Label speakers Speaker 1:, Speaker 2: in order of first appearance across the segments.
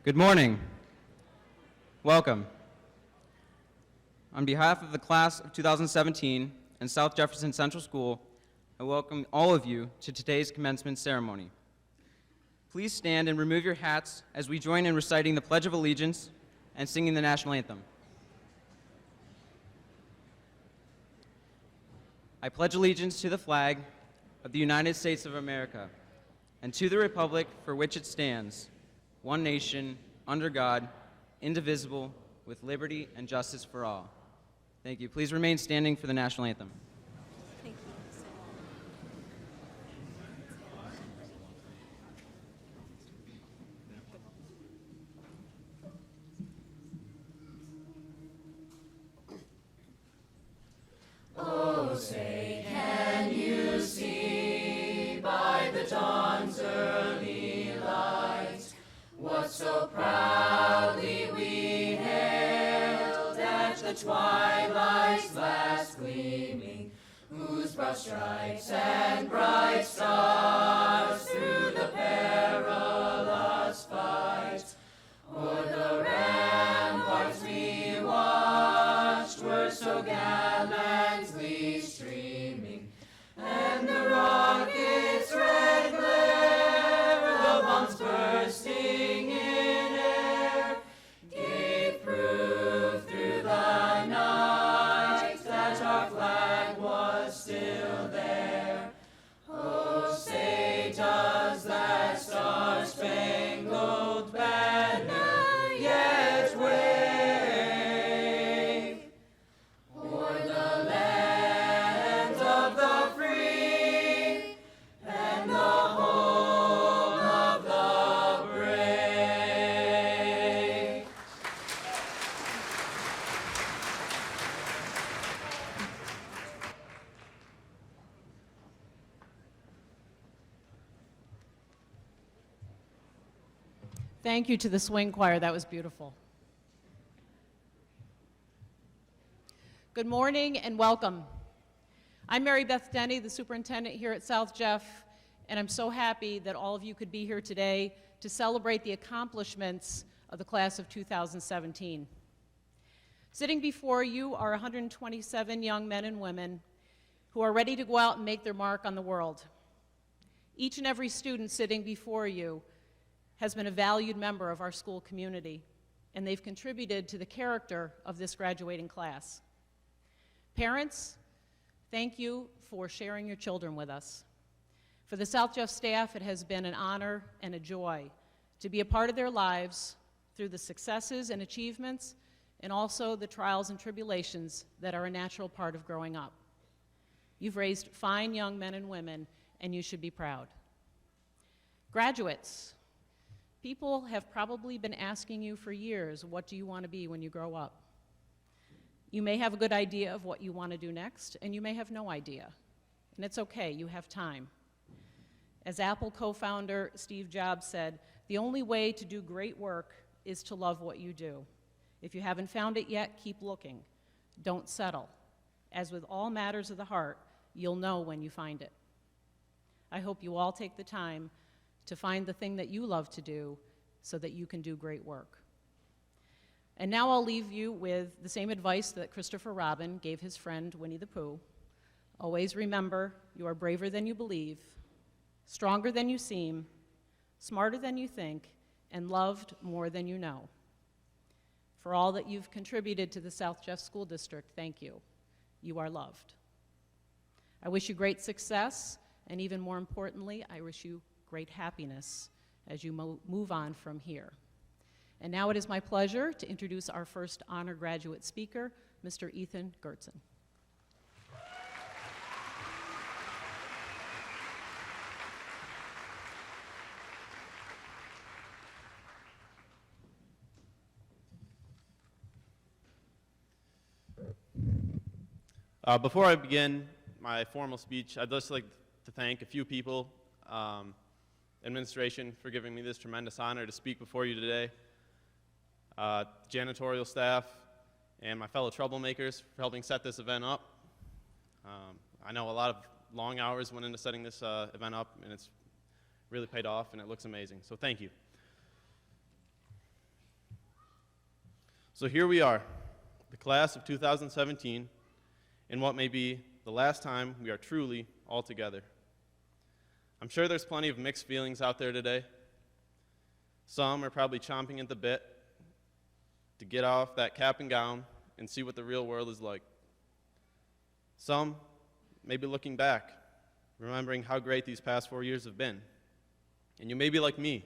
Speaker 1: Good morning. Welcome. On behalf of the class of 2017 and South Jefferson Central School, I welcome all of you to today's commencement ceremony. Please stand and remove your hats as we join in reciting the Pledge of Allegiance and singing the national anthem. I pledge allegiance to the flag of the United States of America and to the republic for which it stands, one nation, under God, indivisible, with liberty and justice for all. Thank you. Please remain standing for the national anthem.
Speaker 2: Thank you. Oh, say, can you see by the dawn's early light what so proudly we hailed at the twilight's last gleaming, whose broad stripes and bright stars through the perilous fight o'er the ramparts we watched were so gallantly streaming, and the rocket's red glare, the bombs bursting in air, gave proof through the night that our flag was still there. Oh, say, does that star-spangled banner yet wave o'er the land of the free and the home of the brave? Thank you to the swing choir. That was beautiful. Good morning and welcome. I'm Mary Beth Denny, the superintendent here at South Jeff, and I'm so happy that all of you could be here today to celebrate the accomplishments of the class of 2017. Sitting before you are 127 young men and women who are ready to go out and make their mark on the world. Each and every student sitting before you has been a valued member of our school community, and they've contributed to the character of this graduating class. Parents, thank you for sharing your children with us. For the South Jeff staff, it has been an honor and a joy to be a part of their lives through the successes and achievements and also the trials and tribulations that are a natural part of growing up. You've raised fine young men and women, and you should be proud. Graduates, people have probably been asking you for years, what do you want to be when you grow up? You may have a good idea of what you want to do next, and you may have no idea. And it's okay, you have time. As Apple co-founder Steve Jobs said, the only way to do great work is to love what you do. If you haven't found it yet, keep looking. Don't settle. As with all matters of the heart, you'll know when you find it. I hope you all take the time to find the thing that you love to do so that you can do great work. And now I'll leave you with the same advice that Christopher Robin gave his friend Winnie the Pooh. Always remember, you are braver than you believe, stronger than you seem, smarter than you think, and loved more than you know. For all that you've contributed to the South Jeff School District, thank you. You are loved. I wish you great success, and even more importantly, I wish you great happiness as you move on from here. And now it is my pleasure to introduce our first honor graduate speaker, Mr. Ethan Gertzen.
Speaker 3: Before I begin my formal speech, I'd just like to thank a few people, administration, for giving me this tremendous honor to speak before you today, janitorial staff, and my fellow troublemakers for helping set this event up. I know a lot of long hours went into setting this event up, and it's really paid off, and it looks amazing, so thank you. So here we are, the class of 2017, in what may be the last time we are truly all together. I'm sure there's plenty of mixed feelings out there today. Some are probably chomping at the bit to get off that cap and gown and see what the real world is like. Some may be looking back, remembering how great these past 4 years have been. And you may be like me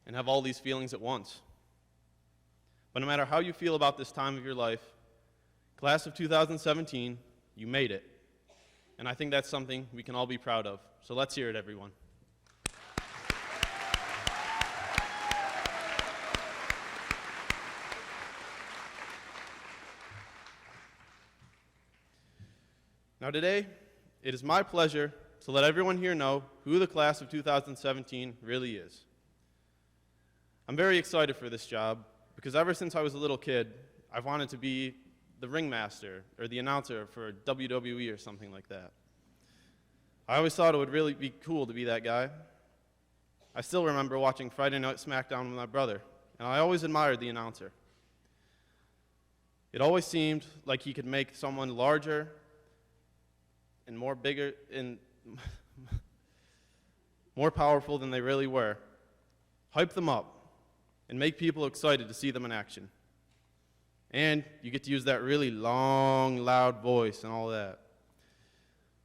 Speaker 3: and have all these feelings at once. But no matter how you feel about this time of your life, class of 2017, you made it. And I think that's something we can all be proud of. So let's hear it, everyone. Now today, it is my pleasure to let everyone here know who the class of 2017 really is. I'm very excited for this job because ever since I was a little kid, I've wanted to be the ringmaster or the announcer for WWE or something like that. I always thought it would really be cool to be that guy. I still remember watching Friday Night SmackDown with my brother, and I always admired the announcer. It always seemed like he could make someone larger and more bigger and more powerful than they really were, hype them up, and make people excited to see them in action. And you get to use that really long, loud voice and all that.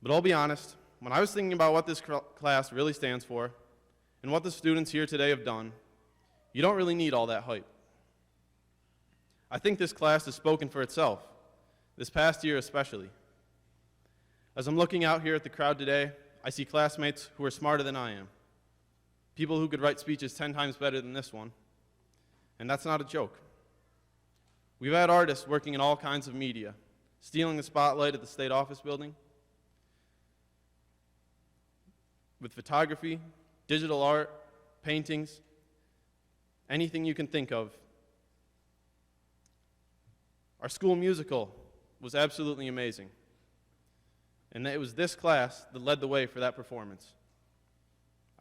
Speaker 3: But I'll be honest, when I was thinking about what this class really stands for and what the students here today have done, you don't really need all that hype. I think this class has spoken for itself, this past year especially. As I'm looking out here at the crowd today, I see classmates who are smarter than I am, people who could write speeches 10 times better than this one, and that's not a joke. We've had artists working in all kinds of media, stealing the spotlight at the state office building, with photography, digital art, paintings, anything you can think of. Our school musical was absolutely amazing. And it was this class that led the way for that performance.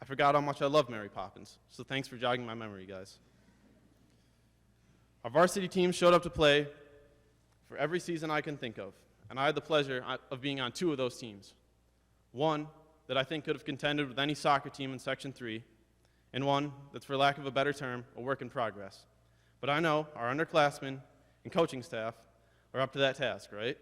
Speaker 3: I forgot how much I love Mary Poppins, so thanks for jogging my memory, guys. Our varsity team showed up to play for every season I can think of, and I had the pleasure of being on 2 of those teams. One that I think could have contended with any soccer team in Section 3, and one that's, for lack of a better term, a work in progress. But I know our underclassmen and coaching staff are up to that task, right?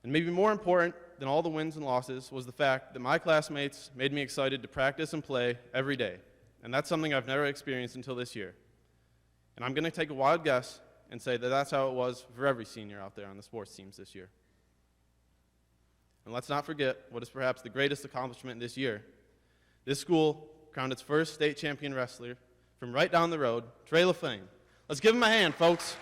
Speaker 3: And maybe more important than all the wins and losses was the fact that my classmates made me excited to practice and play every day. And that's something I've never experienced until this year. And I'm going to take a wild guess and say that that's how it was for every senior out there on the sports teams this year. And let's not forget what is perhaps the greatest accomplishment this year. This school crowned its first state champion wrestler from right down the road, Trey LaFame. Let's give him a hand, folks.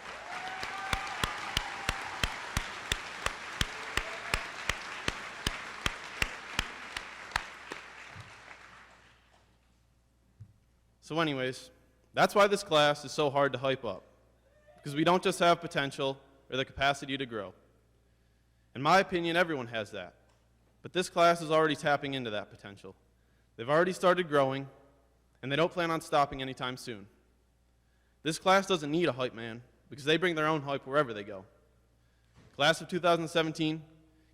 Speaker 3: So anyways, that's why this class is so hard to hype up, because we don't just have potential or the capacity to grow. In my opinion, everyone has that, but this class is already tapping into that potential. They've already started growing, and they don't plan on stopping anytime soon. This class doesn't need a hype man, because they bring their own hype wherever they go. Class of 2017,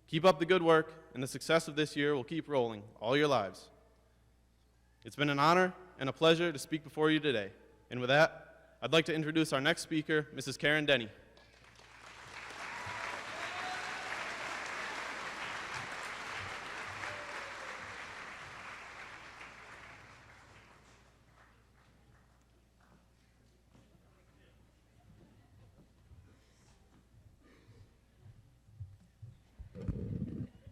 Speaker 3: keep up the good work, and the success of this year will keep rolling all your lives. It's been an honor and a pleasure to speak before you today. And with that, I'd like to introduce our next speaker, Mrs. Karen Denny.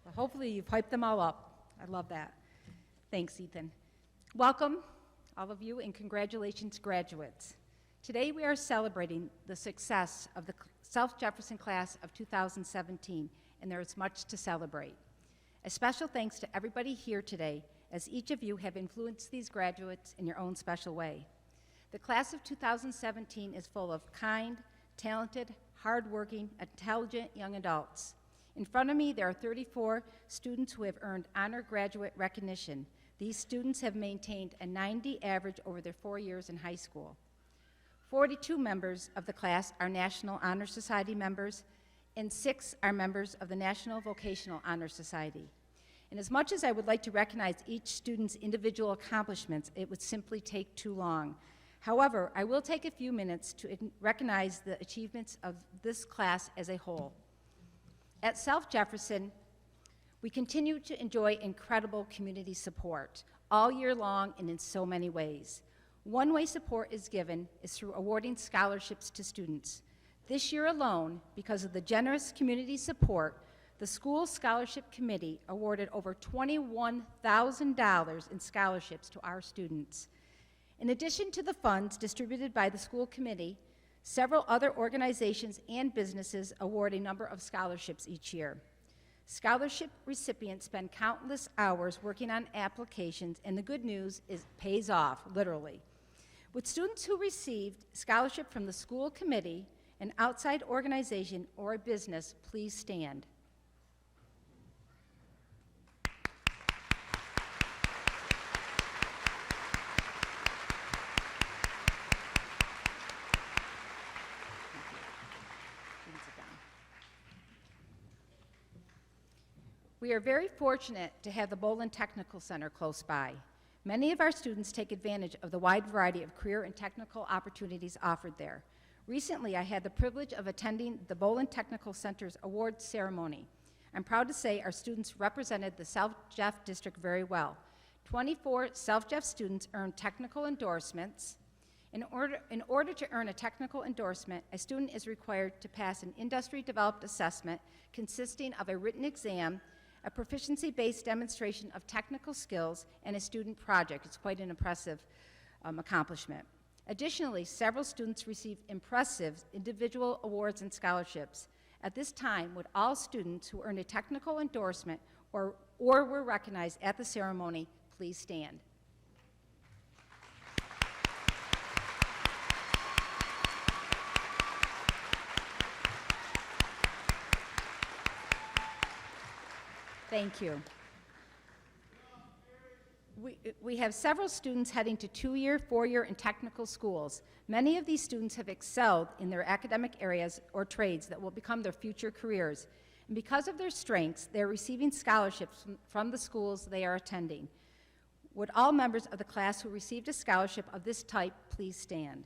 Speaker 4: Well, hopefully you've hyped them all up. I love that. Thanks, Ethan. Welcome, all of you, and congratulations, graduates. Today we are celebrating the success of the South Jefferson class of 2017, and there is much to celebrate. A special thanks to everybody here today, as each of you have influenced these graduates in your own special way. The class of 2017 is full of kind, talented, hardworking, intelligent young adults. In front of me, there are 34 students who have earned honor graduate recognition. These students have maintained a 90 average over their 4 years in high school. 42 members of the class are National Honor Society members, and 6 are members of the National Vocational Honor Society. And as much as I would like to recognize each student's individual accomplishments, it would simply take too long. However, I will take a few minutes to recognize the achievements of this class as a whole. At South Jefferson, we continue to enjoy incredible community support all year long and in so many ways. One way support is given is through awarding scholarships to students. This year alone, because of the generous community support, the school scholarship committee awarded over $21,000 in scholarships to our students. In addition to the funds distributed by the school committee, several other organizations and businesses award a number of scholarships each year. Scholarship recipients spend countless hours working on applications, and the good news is it pays off, literally. With students who received scholarship from the school committee, an outside organization, or a business, please stand. We are very fortunate to have the Bowlin Technical Center close by. Many of our students take advantage of the wide variety of career and technical opportunities offered there. Recently, I had the privilege of attending the Bowlin Technical Center's awards ceremony. I'm proud to say our students represented the South Jeff District very well. 24 South Jeff students earned technical endorsements. In order to earn a technical endorsement, a student is required to pass an industry-developed assessment consisting of a written exam, a proficiency-based demonstration of technical skills, and a student project. It's quite an impressive accomplishment. Additionally, several students received impressive individual awards and scholarships. At this time, would all students who earned a technical endorsement or were recognized at the ceremony please stand? Thank you. We have several students heading to 2-year, 4-year, and technical schools. Many of these students have excelled in their academic areas or trades that will become their future careers. And because of their strengths, they're receiving scholarships from the schools they are attending. Would all members of the class who received a scholarship of this type please stand?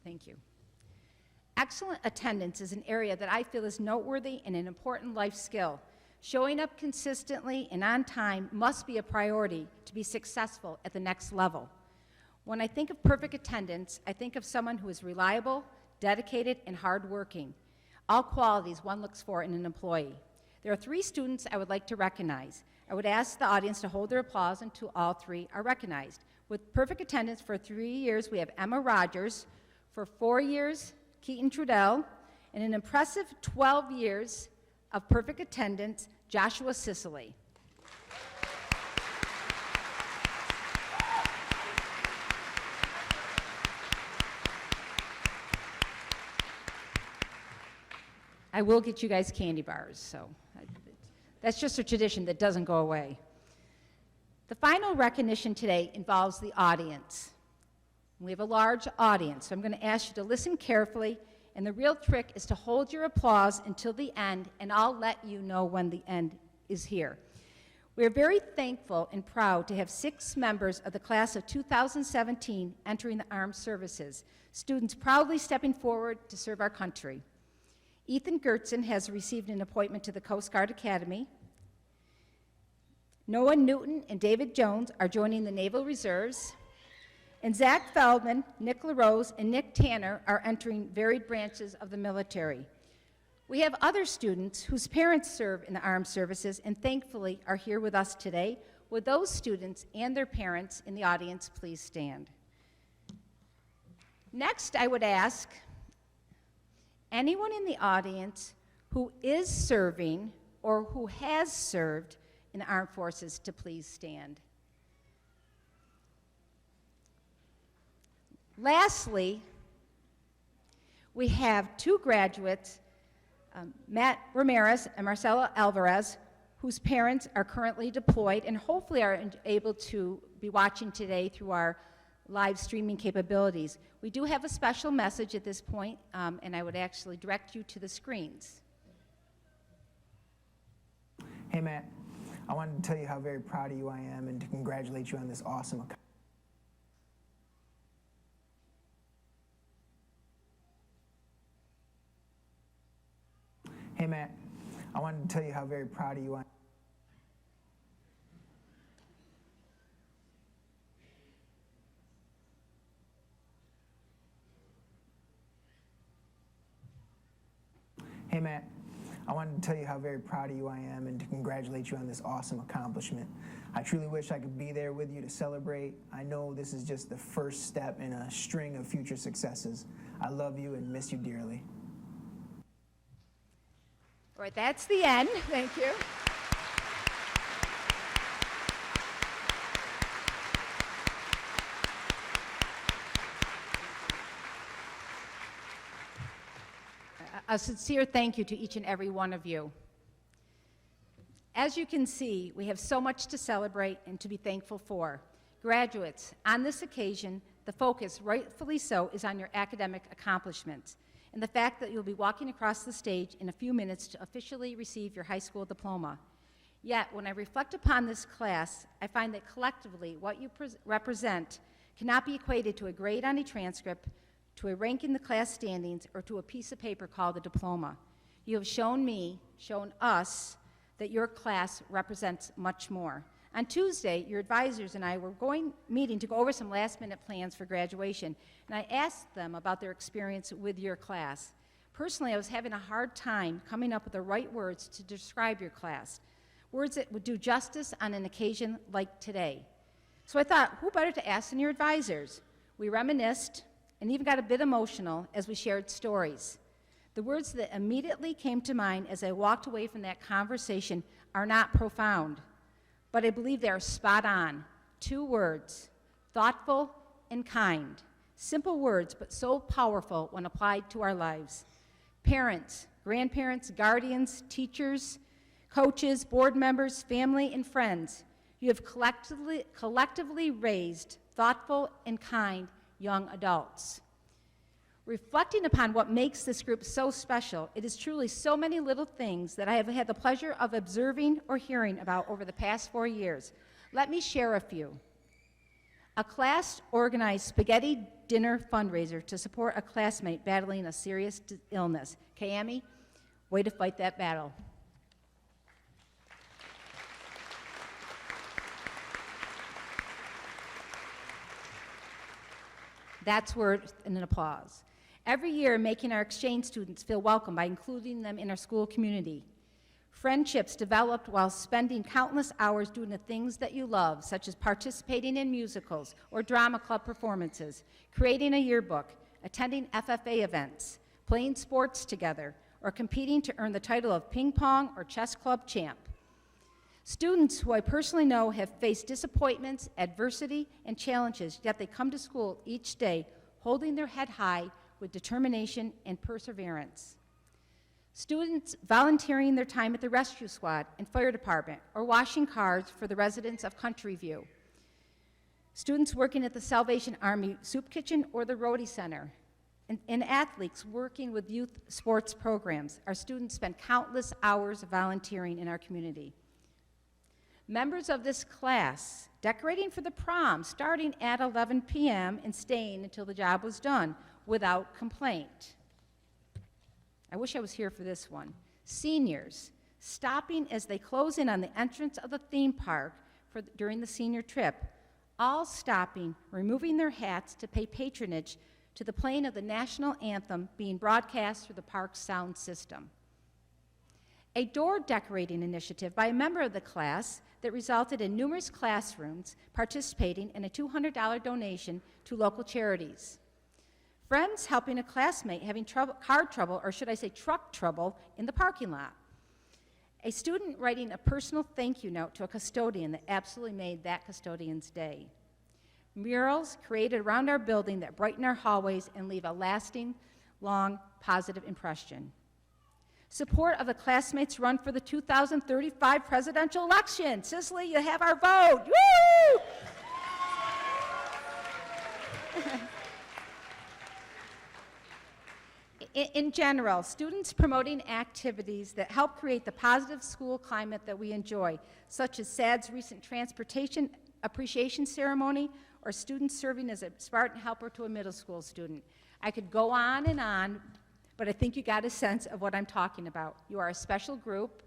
Speaker 4: Thank you. Excellent attendance is an area that I feel is noteworthy and an important life skill. Showing up consistently and on time must be a priority to be successful at the next level. When I think of perfect attendance, I think of someone who is reliable, dedicated, and hardworking, all qualities one looks for in an employee. There are 3 students I would like to recognize. I would ask the audience to hold their applause until all 3 are recognized. With perfect attendance for 3 years, we have Emma Rogers. For 4 years, Keaton Trudell, and an impressive 12 years of perfect attendance, Joshua Sicily. I will get you guys candy bars, so that's just a tradition that doesn't go away. The final recognition today involves the audience. We have a large audience, so I'm going to ask you to listen carefully, and the real trick is to hold your applause until the end, and I'll let you know when the end is here. We are very thankful and proud to have 6 members of the class of 2017 entering the armed services, students proudly stepping forward to serve our country. Ethan Gertzen has received an appointment to the Coast Guard Academy. Noah Newton and David Jones are joining the Naval Reserves. And Zach Feldman, Nick LaRose, and Nick Tanner are entering varied branches of the military. We have other students whose parents serve in the armed services and thankfully are here with us today. Would those students and their parents in the audience please stand? Next, I would ask anyone in the audience who is serving or who has served in the armed forces to please stand. Lastly, we have 2 graduates Matt Ramirez and Marcela Alvarez, whose parents are currently deployed and hopefully are able to be watching today through our live streaming capabilities. We do have a special message at this point, and I would actually direct you to the screens.
Speaker 5: Hey Matt, I wanted to tell you how very proud of you I am and to congratulate you on this awesome accomplishment. Hey Matt, I wanted to tell you how very proud of you I am. Hey Matt, I wanted to tell you how very proud of you I am and to congratulate you on this awesome accomplishment. I truly wish I could be there with you to celebrate. I know this is just the first step in a string of future successes. I love you and miss you dearly.
Speaker 4: All right, that's the end. Thank you. A sincere thank you to each and every one of you. As you can see, we have so much to celebrate and to be thankful for. Graduates, on this occasion, the focus, rightfully so, is on your academic accomplishments and the fact that you'll be walking across the stage in a few minutes to officially receive your high school diploma. Yet, when I reflect upon this class, I find that collectively what you represent cannot be equated to a grade on a transcript, to a rank in the class standings, or to a piece of paper called a diploma. You have shown me, shown us, that your class represents much more. On Tuesday, your advisors and I were meeting to go over some last-minute plans for graduation, and I asked them about their experience with your class. Personally, I was having a hard time coming up with the right words to describe your class, words that would do justice on an occasion like today. So I thought, who better to ask than your advisors? We reminisced and even got a bit emotional as we shared stories. The words that immediately came to mind as I walked away from that conversation are not profound, but I believe they are spot on. 2 words, thoughtful and kind. Simple words, but so powerful when applied to our lives. Parents, grandparents, guardians, teachers, coaches, board members, family, and friends, you have collectively raised thoughtful and kind young adults. Reflecting upon what makes this group so special, it is truly so many little things that I have had the pleasure of observing or hearing about over the past 4 years. Let me share a few. A class organized spaghetti dinner fundraiser to support a classmate battling a serious illness. Kayami, way to fight that battle. That's worth an applause. Every year, making our exchange students feel welcome by including them in our school community. Friendships developed while spending countless hours doing the things that you love, such as participating in musicals or drama club performances, creating a yearbook, attending FFA events, playing sports together, or competing to earn the title of ping pong or chess club champ. Students who I personally know have faced disappointments, adversity, and challenges, yet they come to school each day holding their head high with determination and perseverance. Students volunteering their time at the rescue squad and fire department or washing cars for the residents of Country View. Students working at the Salvation Army Soup Kitchen or the Rotary Center. And athletes working with youth sports programs. Our students spend countless hours volunteering in our community. Members of this class decorating for the prom starting at 11 p.m. and staying until the job was done without complaint. I wish I was here for this one. Seniors stopping as they close in on the entrance of the theme park during the senior trip, all stopping, removing their hats to pay patronage to the playing of the national anthem being broadcast through the park's sound system. A door decorating initiative by a member of the class that resulted in numerous classrooms participating in a $200 donation to local charities. Friends helping a classmate having car trouble, or should I say truck trouble, in the parking lot. A student writing a personal thank you note to a custodian that absolutely made that custodian's day. Murals created around our building that brighten our hallways and leave a lasting, long, positive impression. Support of the classmates run for the 2035 presidential election. Cicely, you have our vote. Woo! In general, students promoting activities that help create the positive school climate that we enjoy, such as SAD's recent transportation appreciation ceremony, or students serving as a Spartan helper to a middle school student. I could go on, but I think you got a sense of what I'm talking about. You are a special group.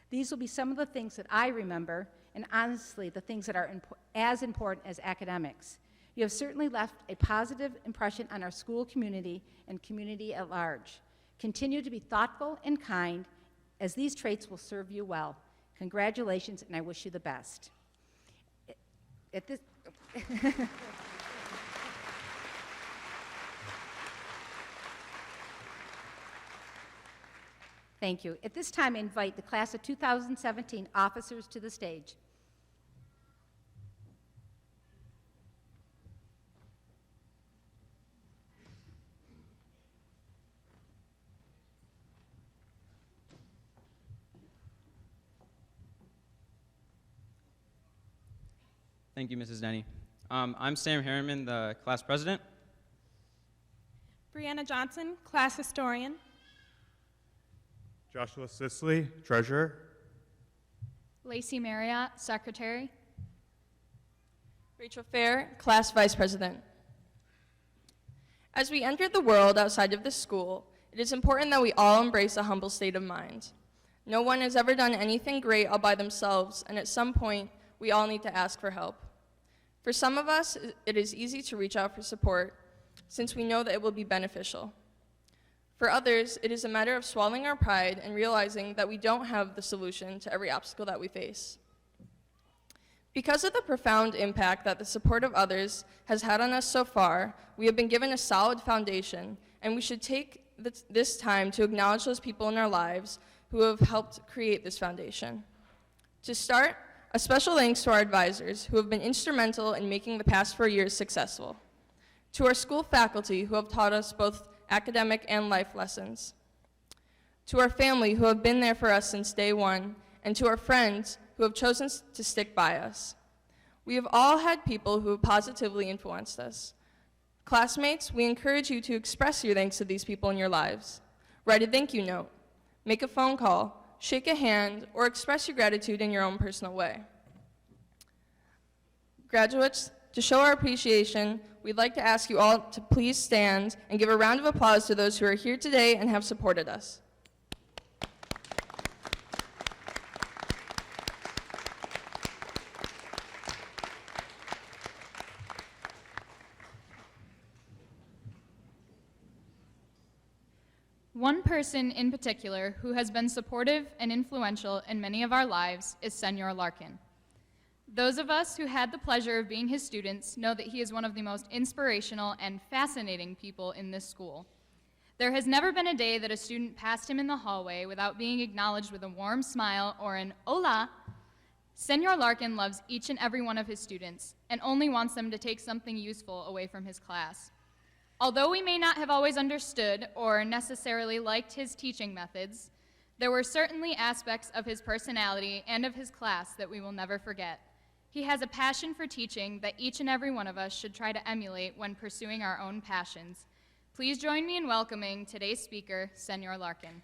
Speaker 4: These will be some of the things that I remember, and honestly, the things that are as important as academics. You have certainly left a positive impression on our school community and community at large. Continue to be thoughtful and kind, as these traits will serve you well. Congratulations, and I wish you the best. At this Thank you. At this time, I invite the class of 2017 officers to the stage.
Speaker 1: Thank you, Mrs. Denny. I'm Sam Harriman, the class president.
Speaker 6: Brianna Johnson, class historian.
Speaker 7: Joshua Sisley, treasurer.
Speaker 8: Lacey Marriott, secretary.
Speaker 6: Rachel Fair, class vice president. As we enter the world outside of this school, it is important that we all embrace a humble state of mind. No one has ever done anything great all by themselves, and at some point, we all need to ask for help. For some of us, it is easy to reach out for support, since we know that it will be beneficial. For others, it is a matter of swallowing our pride and realizing that we don't have the solution to every obstacle that we face. Because of the profound impact that the support of others has had on us so far, we have been given a solid foundation, and we should take this time to acknowledge those people in our lives who have helped create this foundation. To start, a special thanks to our advisors who have been instrumental in making the past 4 years successful. To our school faculty who have taught us both academic and life lessons. To our family who have been there for us since day one, and to our friends who have chosen to stick by us. We have all had people who have positively influenced us. Classmates, we encourage you to express your thanks to these people in your lives. Write a thank you note, make a phone call, shake a hand, or express your gratitude in your own personal way. Graduates, to show our appreciation, we'd like to ask you all to please stand and give a round of applause to those who are here today and have supported us.
Speaker 8: One person in particular who has been supportive and influential in many of our lives is Senor Larkin. Those of us who had the pleasure of being his students know that he is one of the most inspirational and fascinating people in this school. There has never been a day that a student passed him in the hallway without being acknowledged with a warm smile or an hola. Senor Larkin loves each and every one of his students and only wants them to take something useful away from his class. Although we may not have always understood or necessarily liked his teaching methods, there were certainly aspects of his personality and of his class that we will never forget. He has a passion for teaching that each and every one of us should try to emulate when pursuing our own passions. Please join me in welcoming today's speaker, Senor Larkin.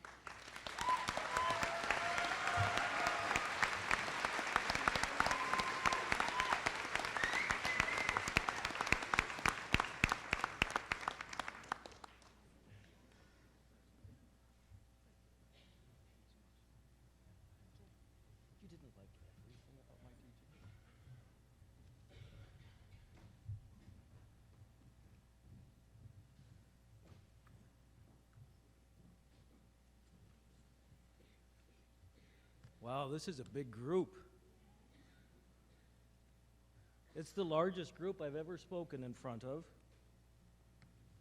Speaker 9: Wow, this is a big group. It's the largest group I've ever spoken in front of,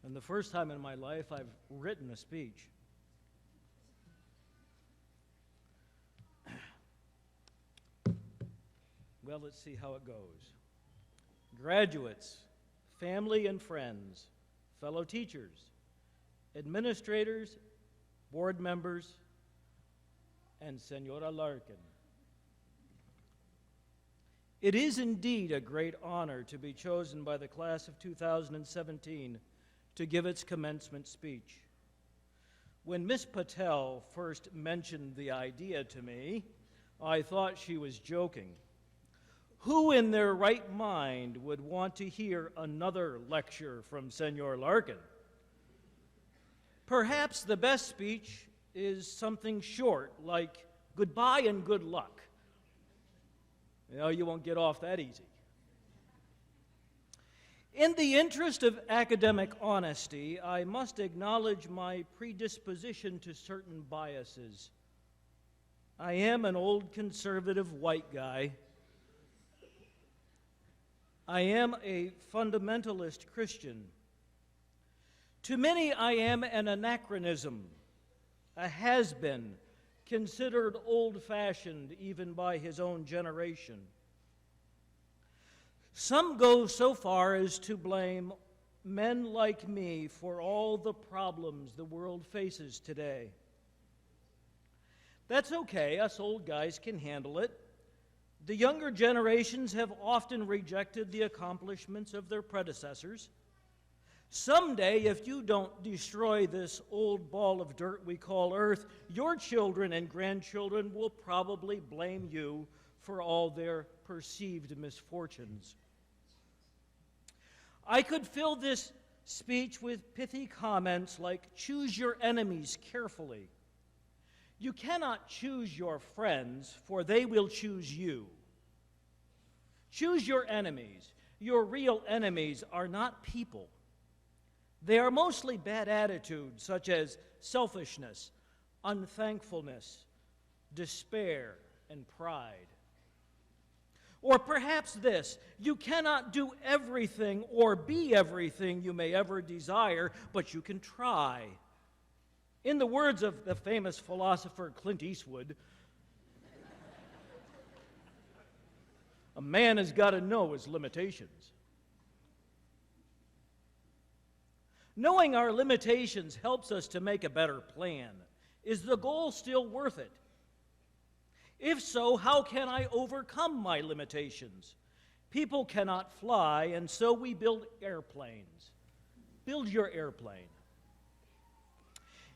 Speaker 9: and the first time in my life I've written a speech. Well, let's see how it goes. Graduates, family and friends, fellow teachers, administrators, board members, and Senora Larkin. It is indeed a great honor to be chosen by the class of 2017 to give its commencement speech. When Miss Patel first mentioned the idea to me, I thought she was joking. Who in their right mind would want to hear another lecture from Senor Larkin? Perhaps the best speech is something short, like goodbye and good luck. You know, you won't get off that easy. In the interest of academic honesty, I must acknowledge my predisposition to certain biases. I am an old conservative white guy. I am a fundamentalist Christian. To many, I am an anachronism, a has-been, considered old-fashioned even by his own generation. Some go so far as to blame men like me for all the problems the world faces today. That's okay, us old guys can handle it. The younger generations have often rejected the accomplishments of their predecessors. Someday, if you don't destroy this old ball of dirt we call Earth, your children and grandchildren will probably blame you for all their perceived misfortunes. I could fill this speech with pithy comments like, choose your enemies carefully. You cannot choose your friends, for they will choose you. Choose your enemies. Your real enemies are not people. They are mostly bad attitudes such as selfishness, unthankfulness, despair, and pride. Or perhaps this, you cannot do everything or be everything you may ever desire, but you can try. In the words of the famous philosopher Clint Eastwood, a man has got to know his limitations. Knowing our limitations helps us to make a better plan. Is the goal still worth it? If so, how can I overcome my limitations? People cannot fly, and so we build airplanes. Build your airplane.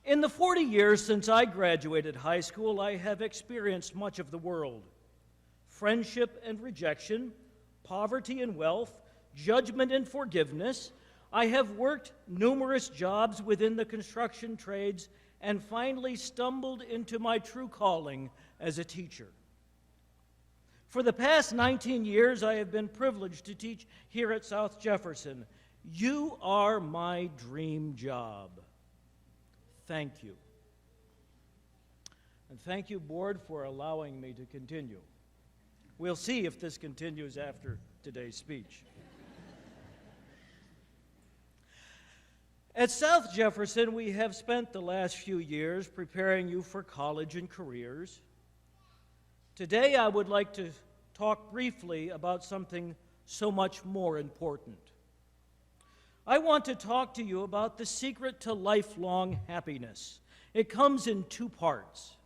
Speaker 9: In the 40 years since I graduated high school, I have experienced much of the world. Friendship and rejection, poverty and wealth, judgment and forgiveness. I have worked numerous jobs within the construction trades and finally stumbled into my true calling as a teacher. For the past 19 years, I have been privileged to teach here at South Jefferson. You are my dream job. Thank you. And thank you, board, for allowing me to continue. We'll see if this continues after today's speech. At South Jefferson, we have spent the last few years preparing you for college and careers. Today, I would like to talk briefly about something so much more important. I want to talk to you about the secret to lifelong happiness. It comes in two parts.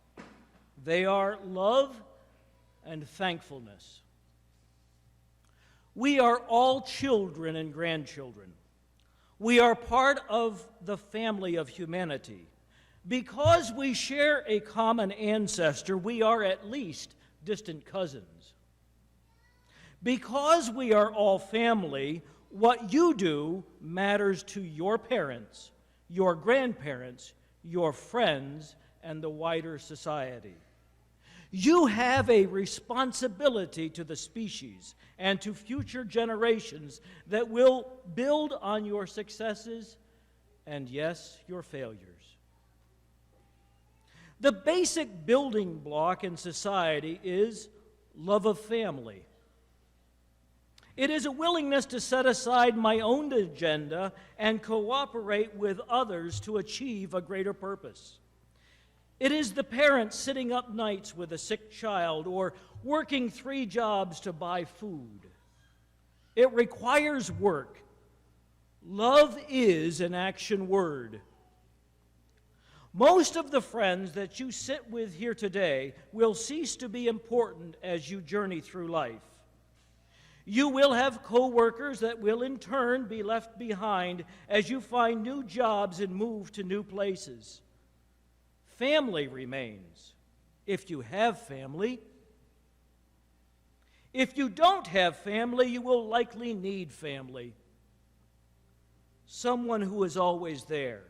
Speaker 9: They are love and thankfulness. We are all children and grandchildren. We are part of the family of humanity. Because we share a common ancestor, we are at least distant cousins. Because we are all family, what you do matters to your parents, your grandparents, your friends, and the wider society. You have a responsibility to the species and to future generations that will build on your successes and, yes, your failures. The basic building block in society is love of family. It is a willingness to set aside my own agenda and cooperate with others to achieve a greater purpose. It is the parent sitting up nights with a sick child or working 3 jobs to buy food. It requires work. Love is an action word. Most of the friends that you sit with here today will cease to be important as you journey through life. You will have co-workers that will in turn be left behind as you find new jobs and move to new places. Family remains, if you have family. If you don't have family, you will likely need family. Someone who is always there.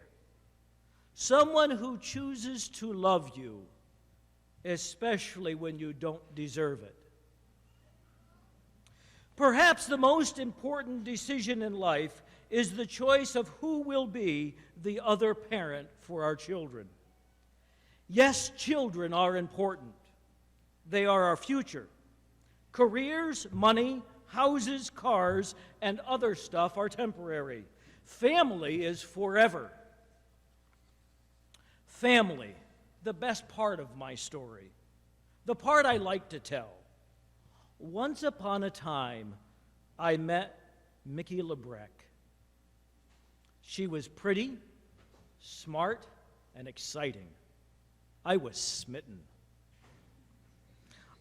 Speaker 9: Someone who chooses to love you, especially when you don't deserve it. Perhaps the most important decision in life is the choice of who will be the other parent for our children. Yes, children are important. They are our future. Careers, money, houses, cars, and other stuff are temporary. Family is forever. Family, the best part of my story, the part I like to tell. Once upon a time, I met Mickey Lebrecht. She was pretty, smart, and exciting. I was smitten.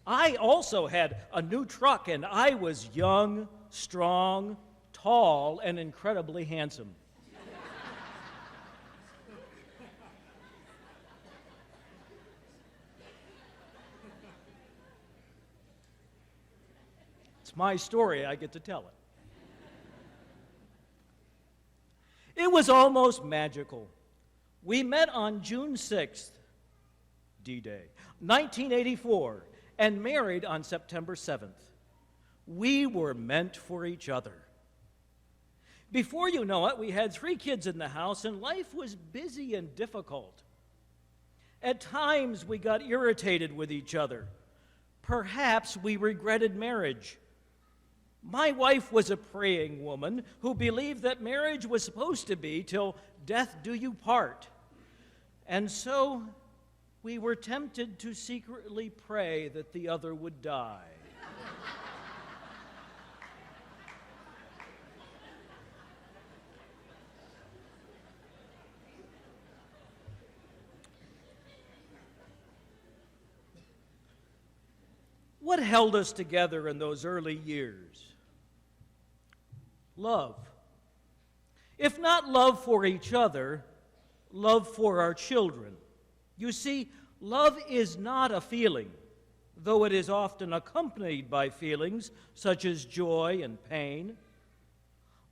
Speaker 9: I also had a new truck, and I was young, strong, tall, and incredibly handsome. It's my story, I get to tell it. It was almost magical. We met on June 6th, D-Day, 1984, and married on September 7th. We were meant for each other. Before you know it, we had 3 kids in the house, and life was busy and difficult. At times, we got irritated with each other. Perhaps we regretted marriage. My wife was a praying woman who believed that marriage was supposed to be till death do you part. And so we were tempted to secretly pray that the other would die. What held us together in those early years? Love. If not love for each other, love for our children. You see, love is not a feeling, though it is often accompanied by feelings such as joy and pain.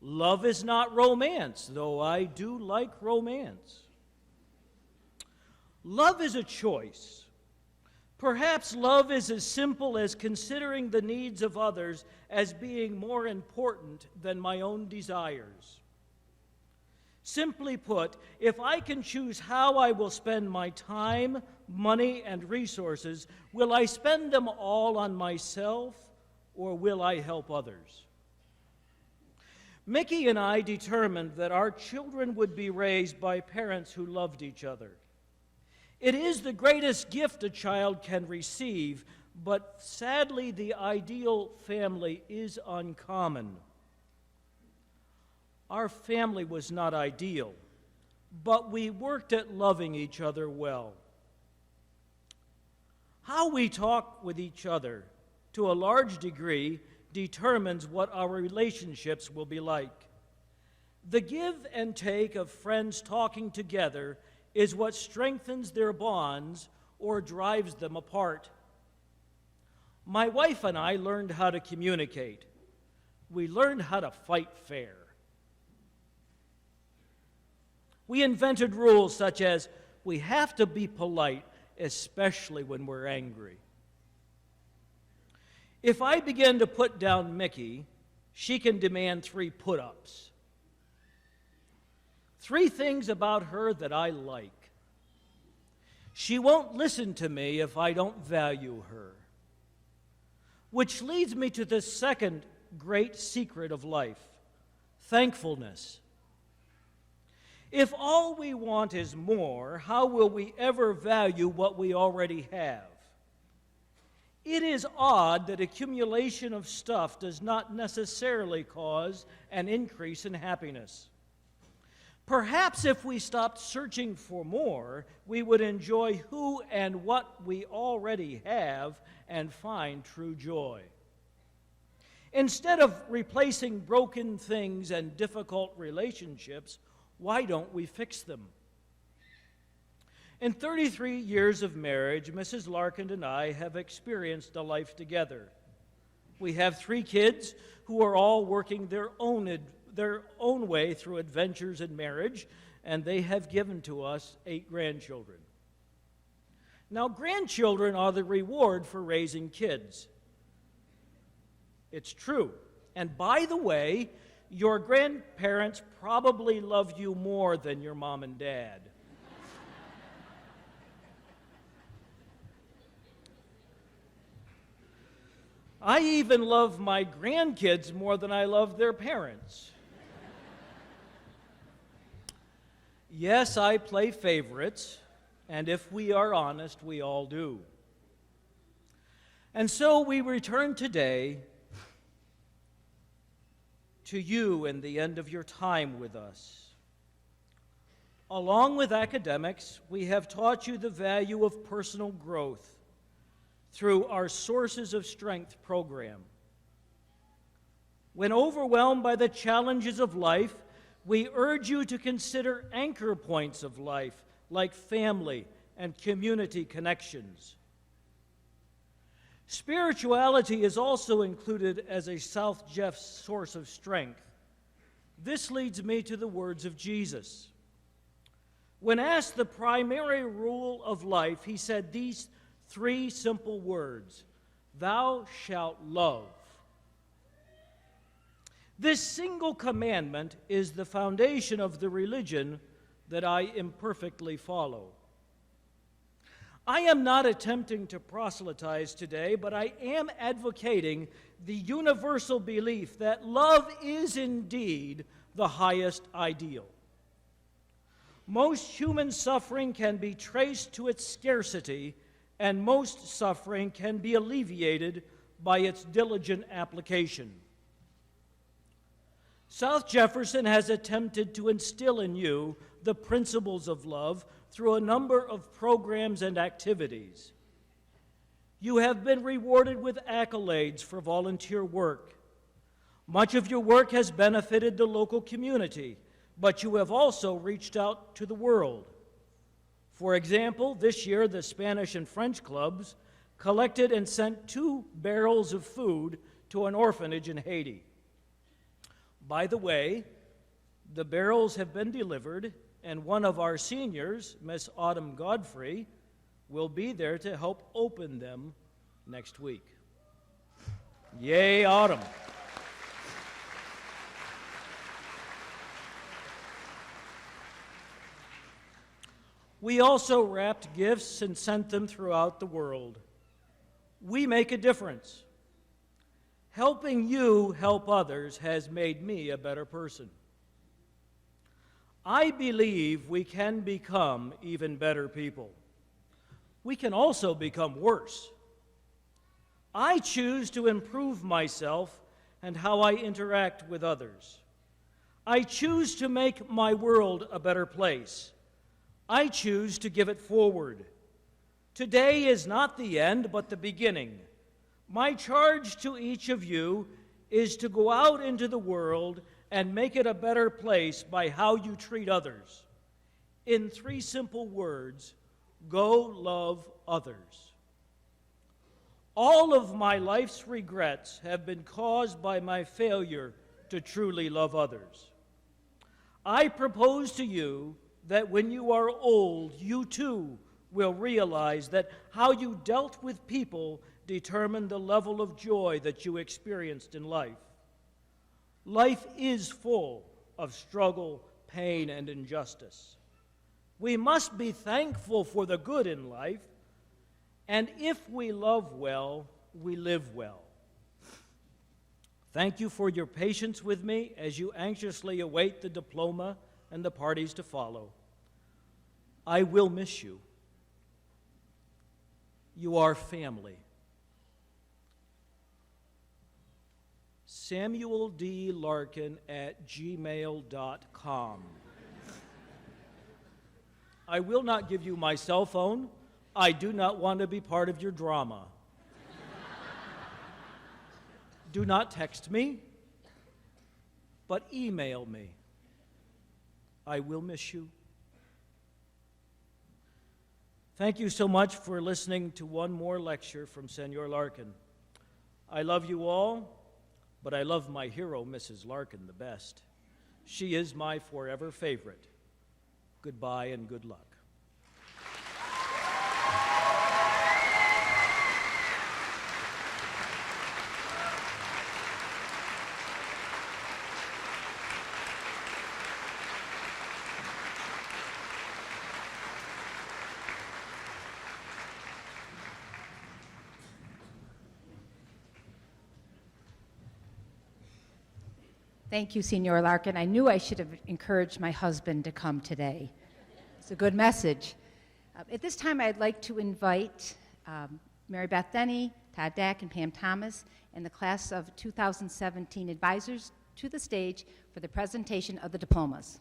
Speaker 9: Love is not romance, though I do like romance. Love is a choice. Perhaps love is as simple as considering the needs of others as being more important than my own desires. Simply put, if I can choose how I will spend my time, money, and resources, will I spend them all on myself, or will I help others? Mickey and I determined that our children would be raised by parents who loved each other. It is the greatest gift a child can receive, but sadly, the ideal family is uncommon. Our family was not ideal, but we worked at loving each other well. How we talk with each other, to a large degree, determines what our relationships will be like. The give and take of friends talking together is what strengthens their bonds or drives them apart. My wife and I learned how to communicate. We learned how to fight fair. We invented rules such as we have to be polite, especially when we're angry. If I begin to put down Mickey, she can demand 3 put-ups. 3 things about her that I like. She won't listen to me if I don't value her. Which leads me to the second great secret of life, thankfulness. If all we want is more, how will we ever value what we already have? It is odd that accumulation of stuff does not necessarily cause an increase in happiness. Perhaps if we stopped searching for more, we would enjoy who and what we already have and find true joy. Instead of replacing broken things and difficult relationships, why don't we fix them? In 33 years of marriage, Mrs. Larkin and I have experienced a life together. We have 3 kids who are all working their own way through adventures in marriage, and they have given to us 8 grandchildren. Now, grandchildren are the reward for raising kids. It's true. And by the way, your grandparents probably loved you more than your mom and dad. I even love my grandkids more than I love their parents. Yes, I play favorites, and if we are honest, we all do. And so we return today to you and the end of your time with us. Along with academics, we have taught you the value of personal growth through our Sources of Strength program. When overwhelmed by the challenges of life, we urge you to consider anchor points of life like family and community connections. Spirituality is also included as a South Jeff source of strength. This leads me to the words of Jesus. When asked the primary rule of life, he said these 3 simple words: "Thou shalt love." This single commandment is the foundation of the religion that I imperfectly follow. I am not attempting to proselytize today, but I am advocating the universal belief that love is indeed the highest ideal. Most human suffering can be traced to its scarcity, and most suffering can be alleviated by its diligent application. South Jefferson has attempted to instill in you the principles of love through a number of programs and activities. You have been rewarded with accolades for volunteer work. Much of your work has benefited the local community, but you have also reached out to the world. For example, this year the Spanish and French clubs collected and sent 2 barrels of food to an orphanage in Haiti. By the way, the barrels have been delivered, and one of our seniors, Miss Autumn Godfrey, will be there to help open them next week. Yay, Autumn! We also wrapped gifts and sent them throughout the world. We make a difference. Helping you help others has made me a better person. I believe we can become even better people. We can also become worse. I choose to improve myself and how I interact with others. I choose to make my world a better place. I choose to give it forward. Today is not the end, but the beginning. My charge to each of you is to go out into the world and make it a better place by how you treat others. In 3 simple words, go love others. All of my life's regrets have been caused by my failure to truly love others. I propose to you that when you are old, you too will realize that how you dealt with people determined the level of joy that you experienced in life. Life is full of struggle, pain, and injustice. We must be thankful for the good in life, and if we love well, we live well. Thank you for your patience with me as you anxiously await the diploma and the parties to follow. I will miss you. You are family. SamuelDLarkin@gmail.com. I will not give you my cell phone. I do not want to be part of your drama. Do not text me, but email me. I will miss you. Thank you so much for listening to one more lecture from Senor Larkin. I love you all, but I love my hero, Mrs. Larkin, the best. She is my forever favorite. Goodbye and good luck.
Speaker 4: Thank you, Senor Larkin. I knew I should have encouraged my husband to come today. It's a good message. At this time, I'd like to invite Mary Beth Denny, Todd Dack, and Pam Thomas, and the class of 2017 advisors to the stage for the presentation of the diplomas.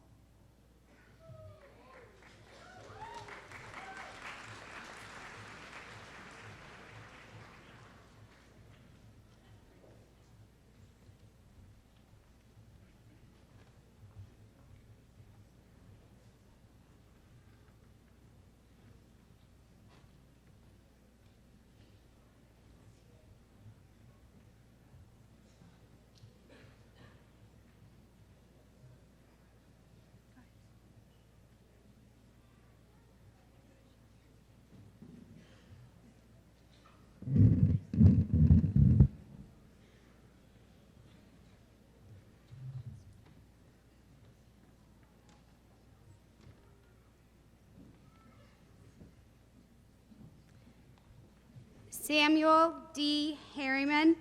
Speaker 10: Samuel D. Harriman,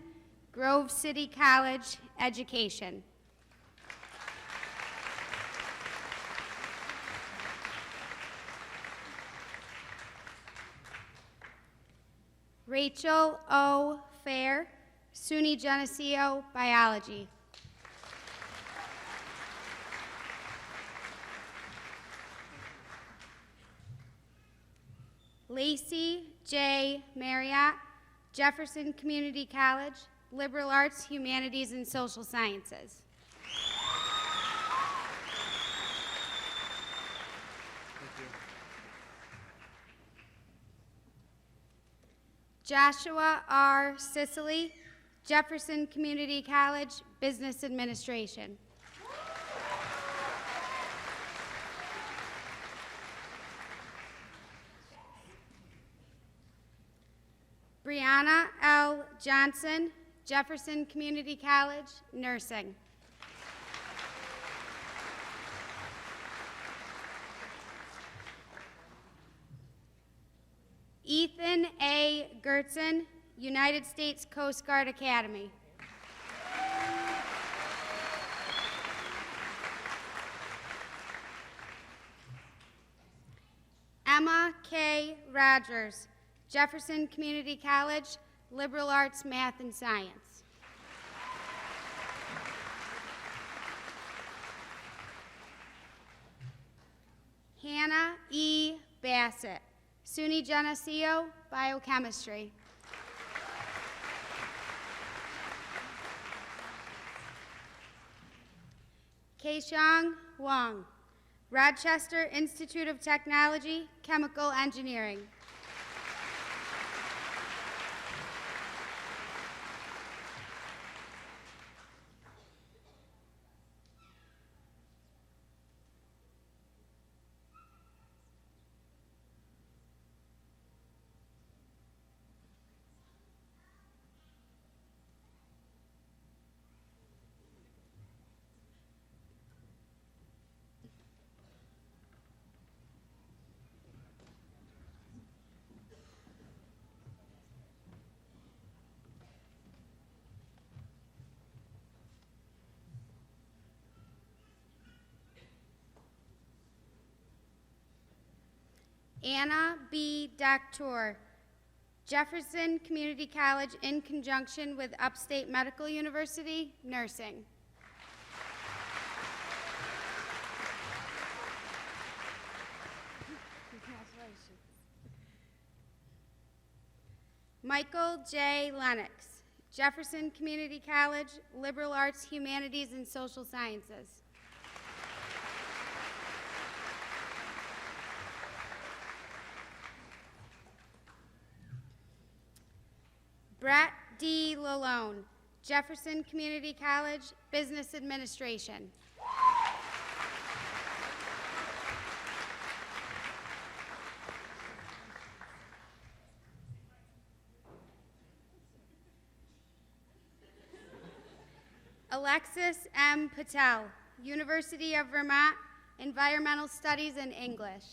Speaker 10: Grove City College, Education. Rachel O. Fair, SUNY Geneseo, Biology. Lacey J. Marriott, Jefferson Community College, Liberal Arts, Humanities, and Social Sciences. Joshua R. Sicily, Jefferson Community College, Business Administration. Brianna L. Johnson, Jefferson Community College, Nursing. Ethan A. Gertzen, United States Coast Guard Academy. Emma K. Rogers, Jefferson Community College, Liberal Arts, Math, and Science. Hannah E. Bassett, SUNY Geneseo, Biochemistry. Keishang Wang, Rochester Institute of Technology, Chemical Engineering. Anna B. Doctor, Jefferson Community College in conjunction with Upstate Medical University, Nursing. Michael J. Lennox, Jefferson Community College, Liberal Arts, Humanities, and Social Sciences. Brett D. Lalone, Jefferson Community College, Business Administration. Alexis M. Patel, University of Vermont, Environmental Studies and English.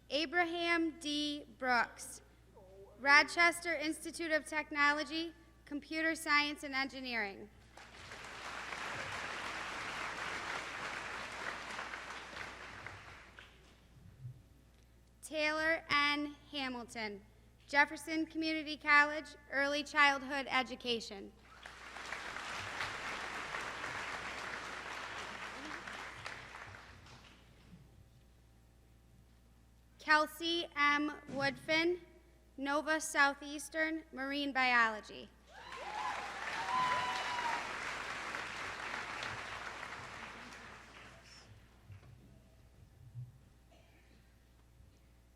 Speaker 10: Abraham D. Brooks, Rochester Institute of Technology, Computer Science and Engineering. Taylor N. Hamilton, Jefferson Community College, Early Childhood Education. Kelsey M. Woodfin, Nova Southeastern, Marine Biology.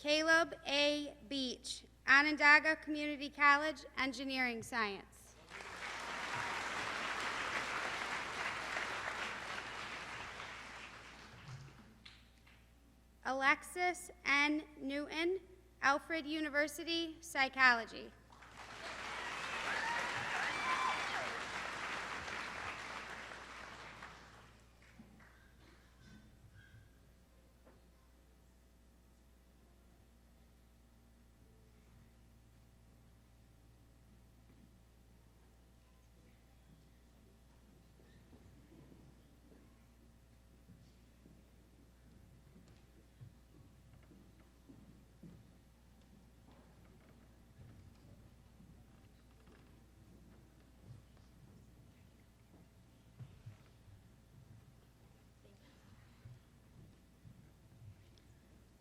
Speaker 10: Caleb A. Beach, Onondaga Community College, Engineering Science. Alexis N. Newton, Alfred University, Psychology.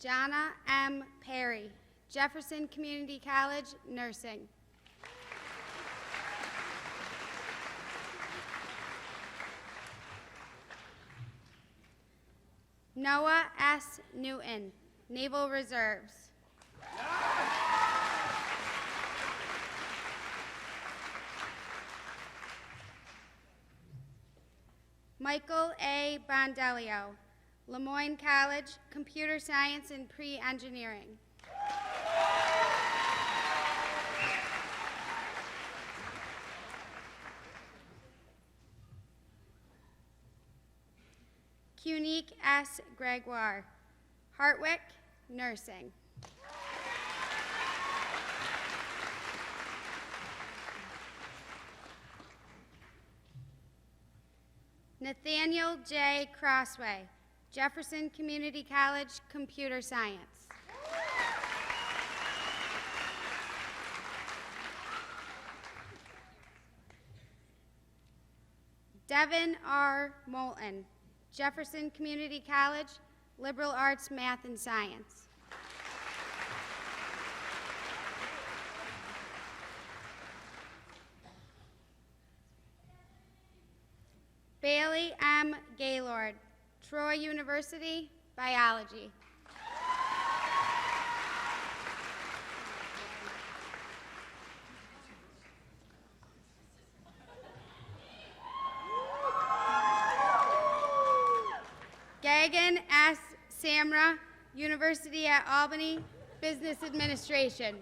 Speaker 10: Jonna M. Perry, Jefferson Community College, Nursing. Noah S. Newton, Naval Reserves. Michael A. Bondelio, Lemoyne College, Computer Science and Pre-Engineering. Cunique S. Gregoire, Hartwick, Nursing. Nathaniel J. Crossway, Jefferson Community College, Computer Science. Devin R. Moulton, Jefferson Community College, Liberal Arts, Math, and Science. Bailey M. Gaylord, Troy University, Biology. Gagan S. Samra, University at Albany, Business Administration.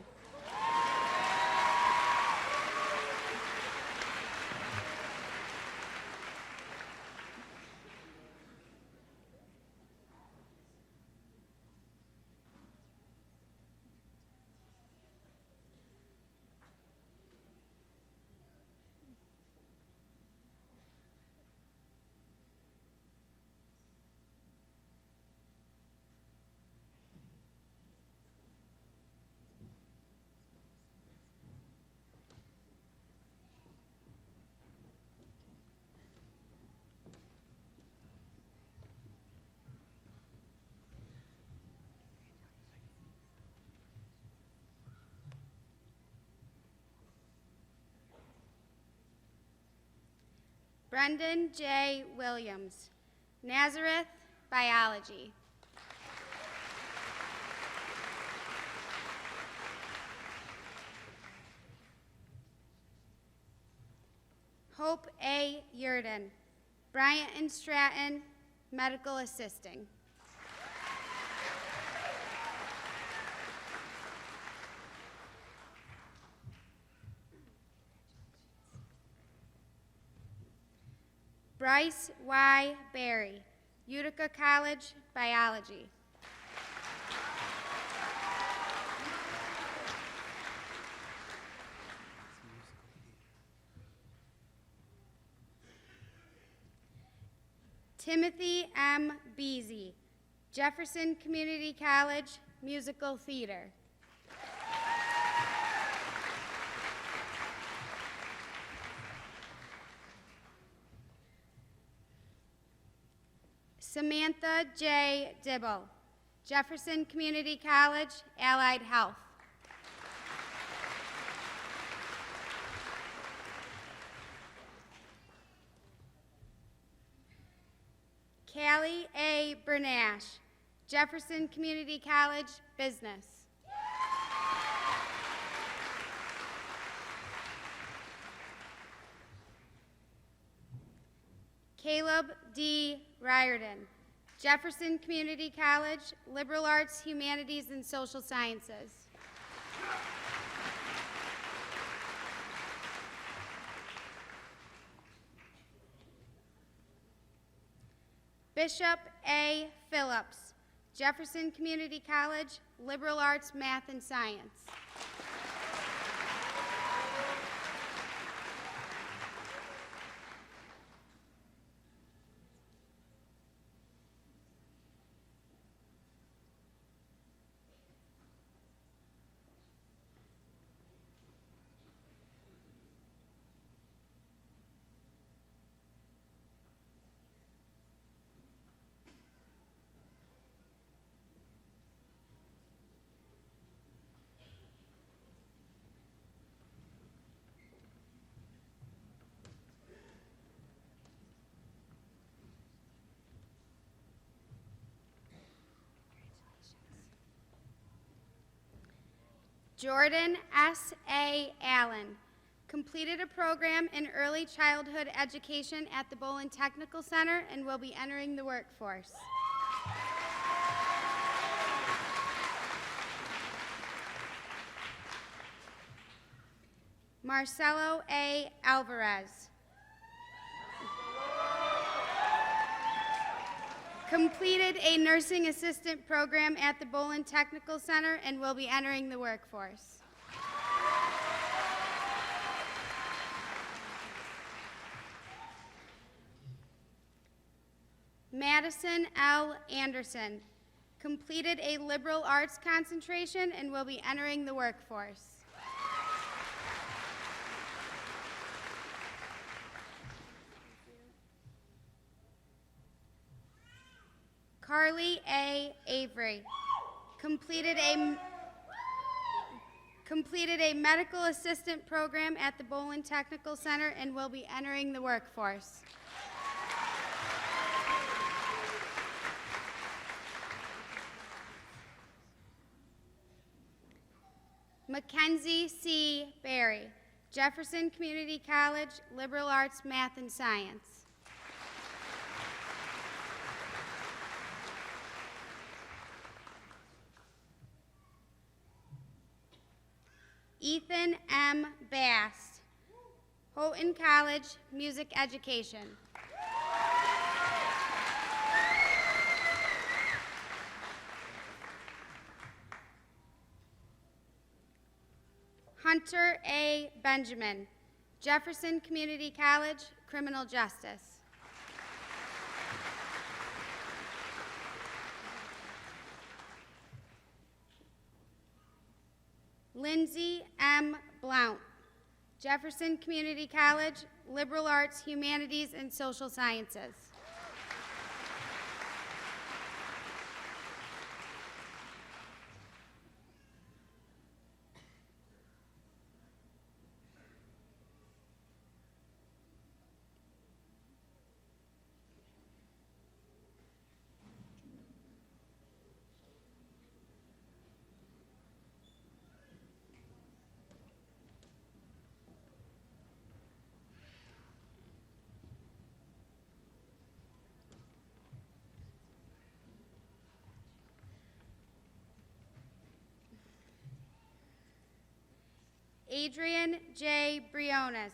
Speaker 10: Brendan J. Williams, Nazareth, Biology. Hope A. Yurden, Bryant and Stratton, Medical Assisting. Bryce Y. Berry, Utica College, Biology. Timothy M. Beasy, Jefferson Community College, Musical Theater. Samantha J. Dibble, Jefferson Community College, Allied Health. Callie A. Bernash, Jefferson Community College, Business. Caleb D. Riordan, Jefferson Community College, Liberal Arts, Humanities, and Social Sciences. Bishop A. Phillips, Jefferson Community College, Liberal Arts, Math, and Science. Jordan S. A. Allen completed a program in early childhood education at the Bolin Technical Center and will be entering the workforce. Marcelo A. Alvarez completed a nursing assistant program at the Bolin Technical Center and will be entering the workforce. Madison L. Anderson completed a liberal arts concentration and will be entering the workforce. Carly A. Avery completed a medical assistant program at the Bolin Technical Center and will be entering the workforce. Mackenzie C. Berry, Jefferson Community College, Liberal Arts, Math, and Science. Ethan M. Bass, Houghton College, Music Education. Hunter A. Benjamin, Jefferson Community College, Criminal Justice. Lindsay M. Blount, Jefferson Community College, Liberal Arts, Humanities, and Social Sciences. Adrian J. Briones.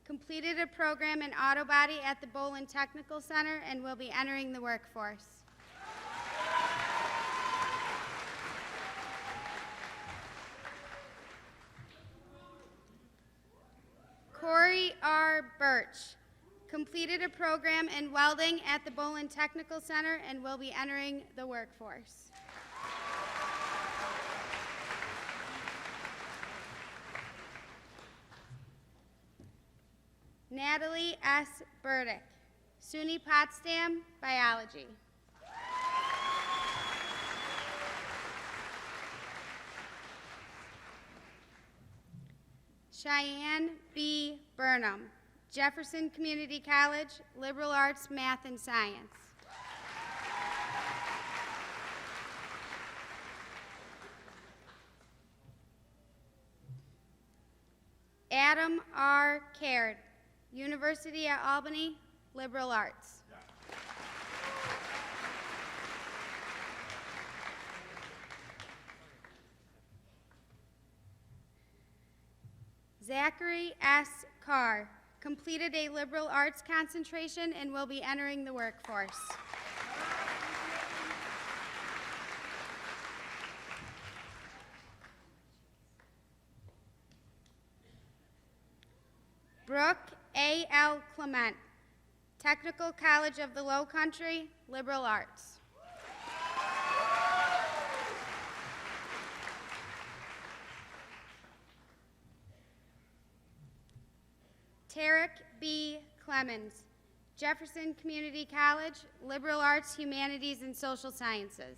Speaker 10: Completed a program in auto body at the Bolin Technical Center and will be entering the workforce. Corey R. Birch. Completed a program in welding at the Bolin Technical Center and will be entering the workforce. Natalie S. Burdick. SUNY Potsdam, biology. Cheyenne B. Burnham. Jefferson Community College, liberal arts, math, and science. Adam R. Caird. University at Albany, liberal arts. Zachary S. Carr completed a liberal arts concentration and will be entering the workforce. Brooke A. L. Clement, Technical College of the Low Country, liberal arts. Tarek B. Clemens, Jefferson Community College, liberal arts, humanities, and social sciences.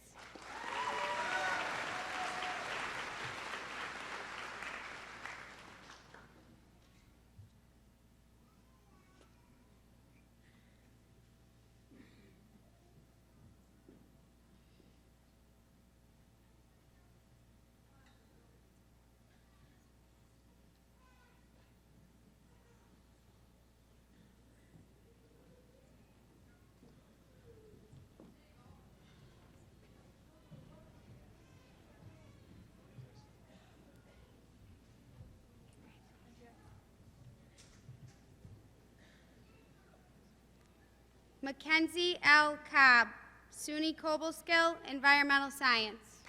Speaker 10: Mackenzie L. Cobb, SUNY Cobleskill, environmental science.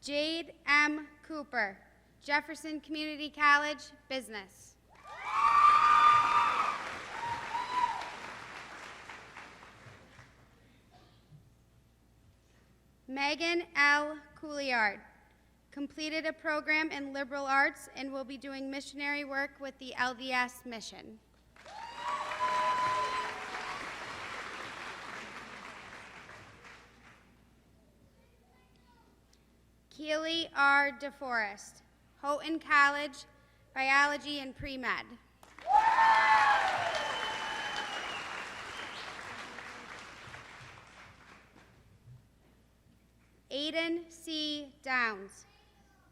Speaker 10: Jade M. Cooper, Jefferson Community College, business. Megan L. Couliard, completed a program in liberal arts and will be doing missionary work with the LDS mission. Keely R. DeForest, Houghton College, biology and pre-med. Aiden C. Downs,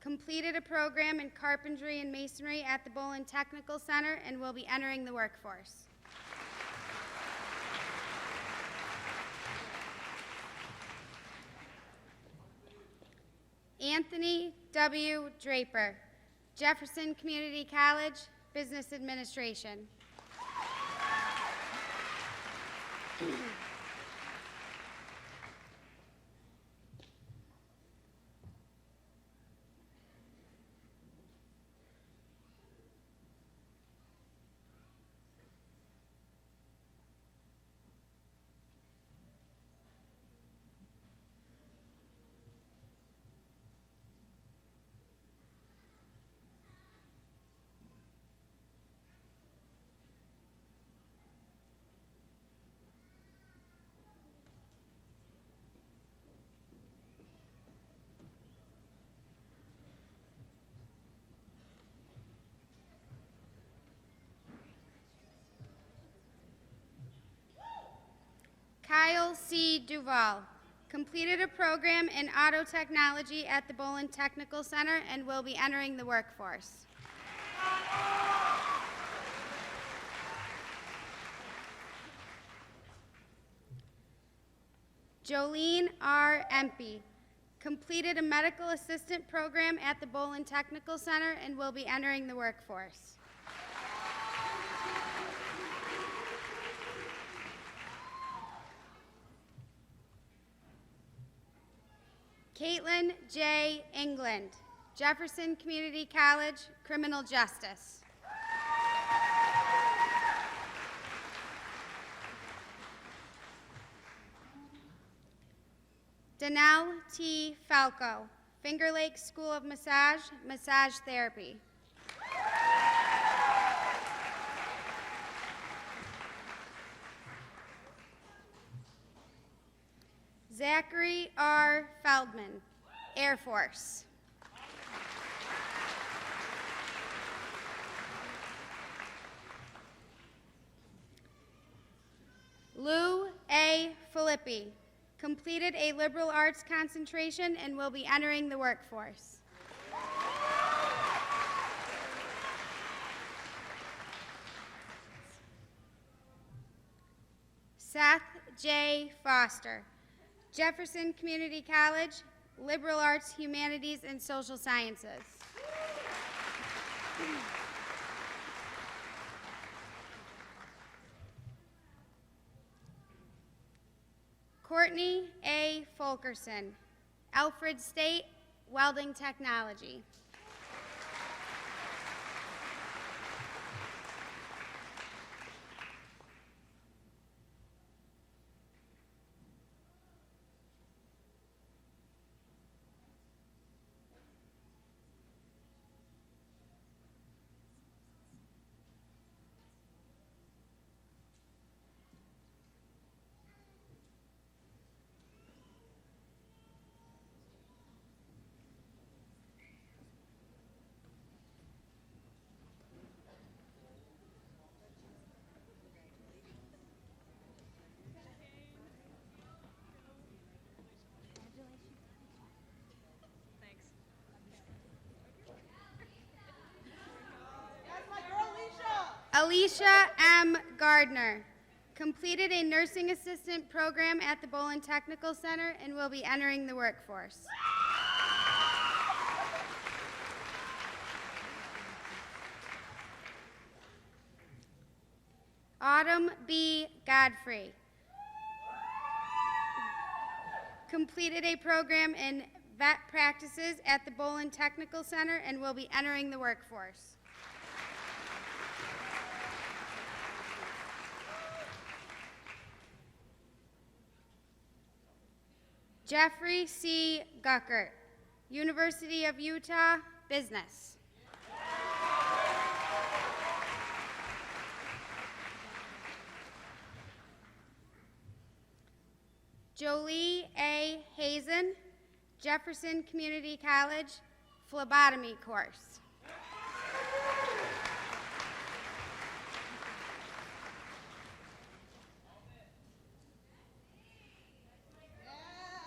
Speaker 10: completed a program in carpentry and masonry at the Bolin Technical Center and will be entering the workforce. Anthony W. Draper, Jefferson Community College, business administration. Kyle C. Duval, completed a program in auto technology at the Bolin Technical Center and will be entering the workforce. Jolene R. Empey. Completed a medical assistant program at the Bolin Technical Center and will be entering the workforce. Caitlin J. England, Jefferson Community College, Criminal Justice. Danelle T. Falco, Finger Lakes School of Massage, Massage Therapy. Zachary R. Feldman, Air Force. Lou A. Filippi, completed a liberal arts concentration and will be entering the workforce. Seth J. Foster, Jefferson Community College, Liberal Arts, Humanities, and Social Sciences. Courtney A. Fulkerson, Alfred State, Welding Technology. Alicia M. Gardner, completed a nursing assistant program at the Bolin Technical Center and will be entering the workforce. Autumn B. Godfrey, completed a program in vet practices at the Bolin Technical Center and will be entering the workforce. Jeffrey C. Guckert, University of Utah, Business. Jolie A. Hazen, Jefferson Community College, phlebotomy course.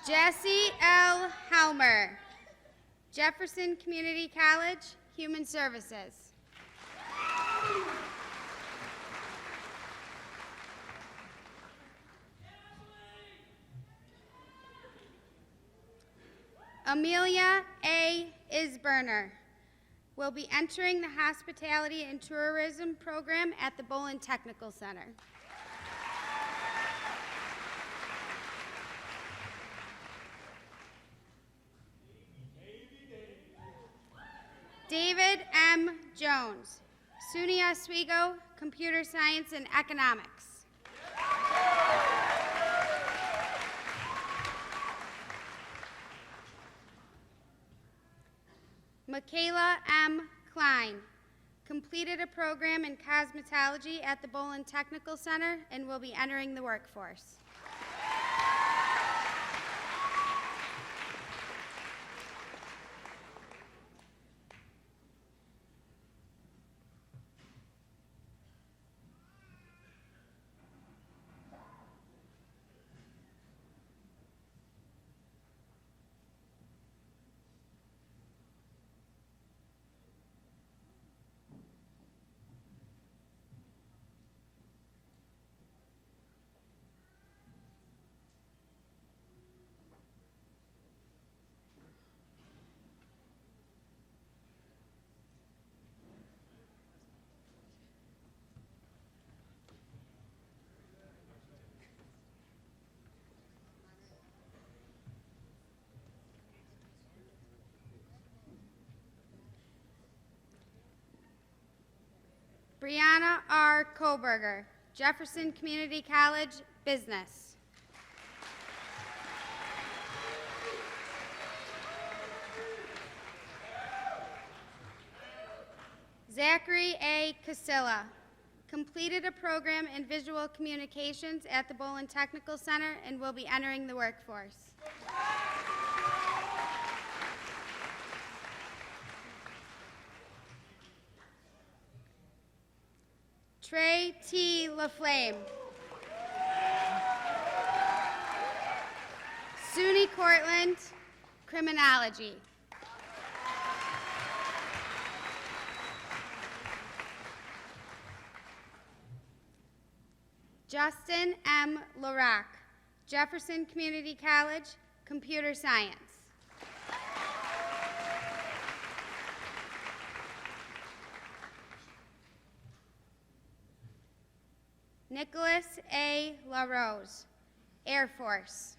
Speaker 10: Jesse L. Helmer, Jefferson Community College, Human Services. Amelia A. Isberner will be entering the Hospitality and Tourism program at the Bolin Technical Center. David M. Jones, SUNY Oswego, Computer Science and Economics. Michaela M. Klein, completed a program in cosmetology at the Bolin Technical Center and will be entering the workforce. Brianna R. Koberger, Jefferson Community College, Business. Zachary A. Casilla, completed a program in visual communications at the Bolin Technical Center and will be entering the workforce. Trey T. LaFlame, SUNY Cortland, Criminology. Justin M. Larock, Jefferson Community College, Computer Science. Nicholas A. LaRose, Air Force.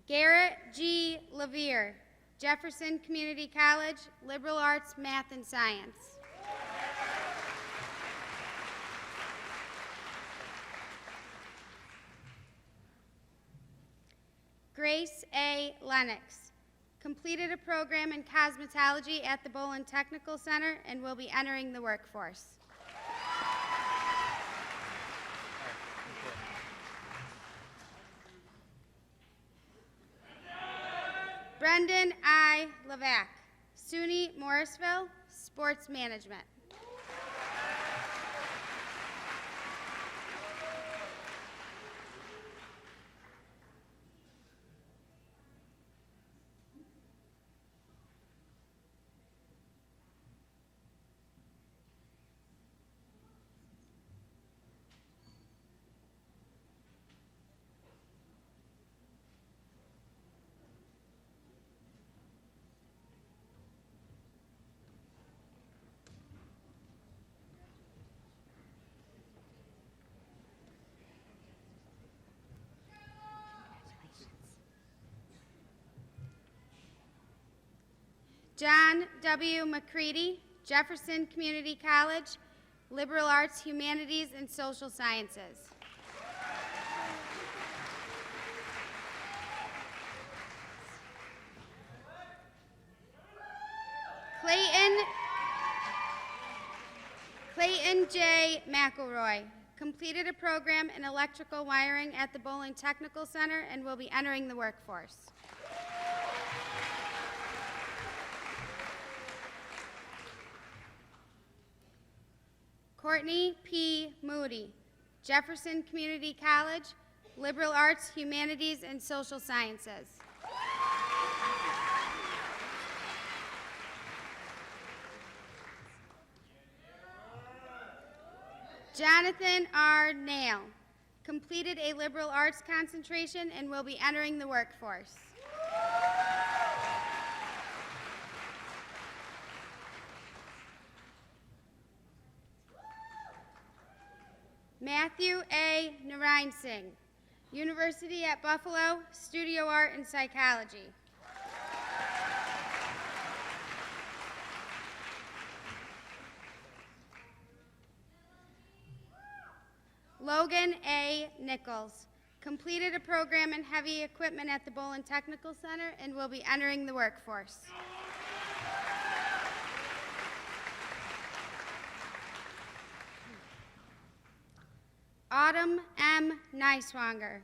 Speaker 10: Garrett G. Levere, Jefferson Community College, Liberal Arts, Math, and Science. Grace A. Lennox, completed a program in cosmetology at the Bolin Technical Center and will be entering the workforce. Brendan I. Levac, SUNY Morrisville, Sports Management. John W. McCready, Jefferson Community College, Liberal Arts, Humanities, and Social Sciences. Clayton J. McElroy, completed a program in electrical wiring at the Bolin Technical Center and will be entering the workforce. Courtney P. Moody, Jefferson Community College, Liberal Arts, Humanities, and Social Sciences. Jonathan R. Nail, completed a liberal arts concentration and will be entering the workforce. Matthew A. Narain Singh, University at Buffalo, Studio Art and Psychology. Logan A. Nichols, completed a program in heavy equipment at the Bolin Technical Center and will be entering the workforce. Autumn M. Niswanger,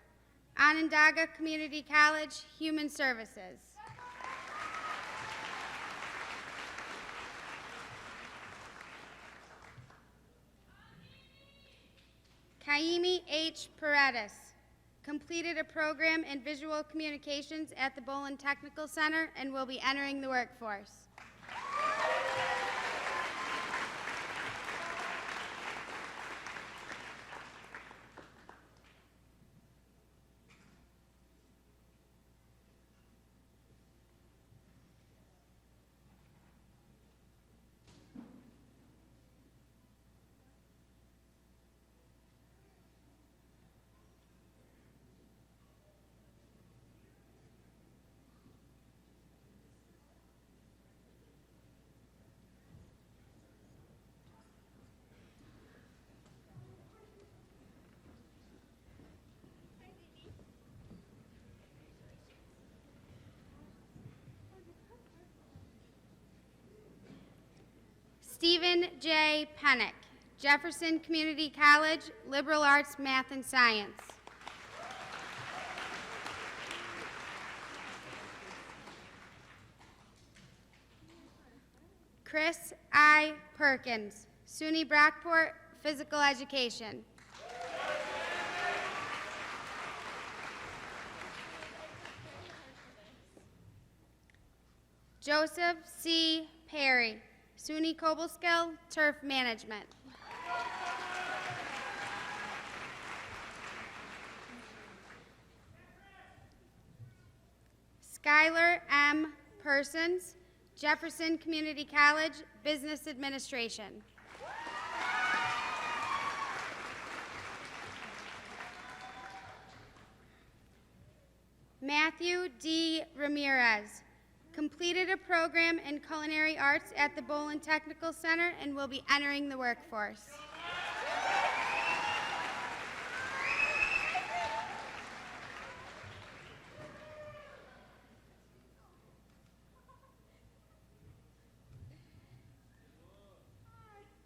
Speaker 10: Onondaga Community College, Human Services. Kaimi H. Paredes, completed a program in visual communications at the Bolin Technical Center and will be entering the workforce. Stephen J. Pennick, Jefferson Community College, Liberal Arts, Math, and Science. Chris I. Perkins, SUNY Brockport, Physical Education. Joseph C. Perry, SUNY Cobleskill, Turf Management. Skylar M. Persons, Jefferson Community College, Business Administration. Matthew D. Ramirez, completed a program in culinary arts at the Bolin Technical Center and will be entering the workforce.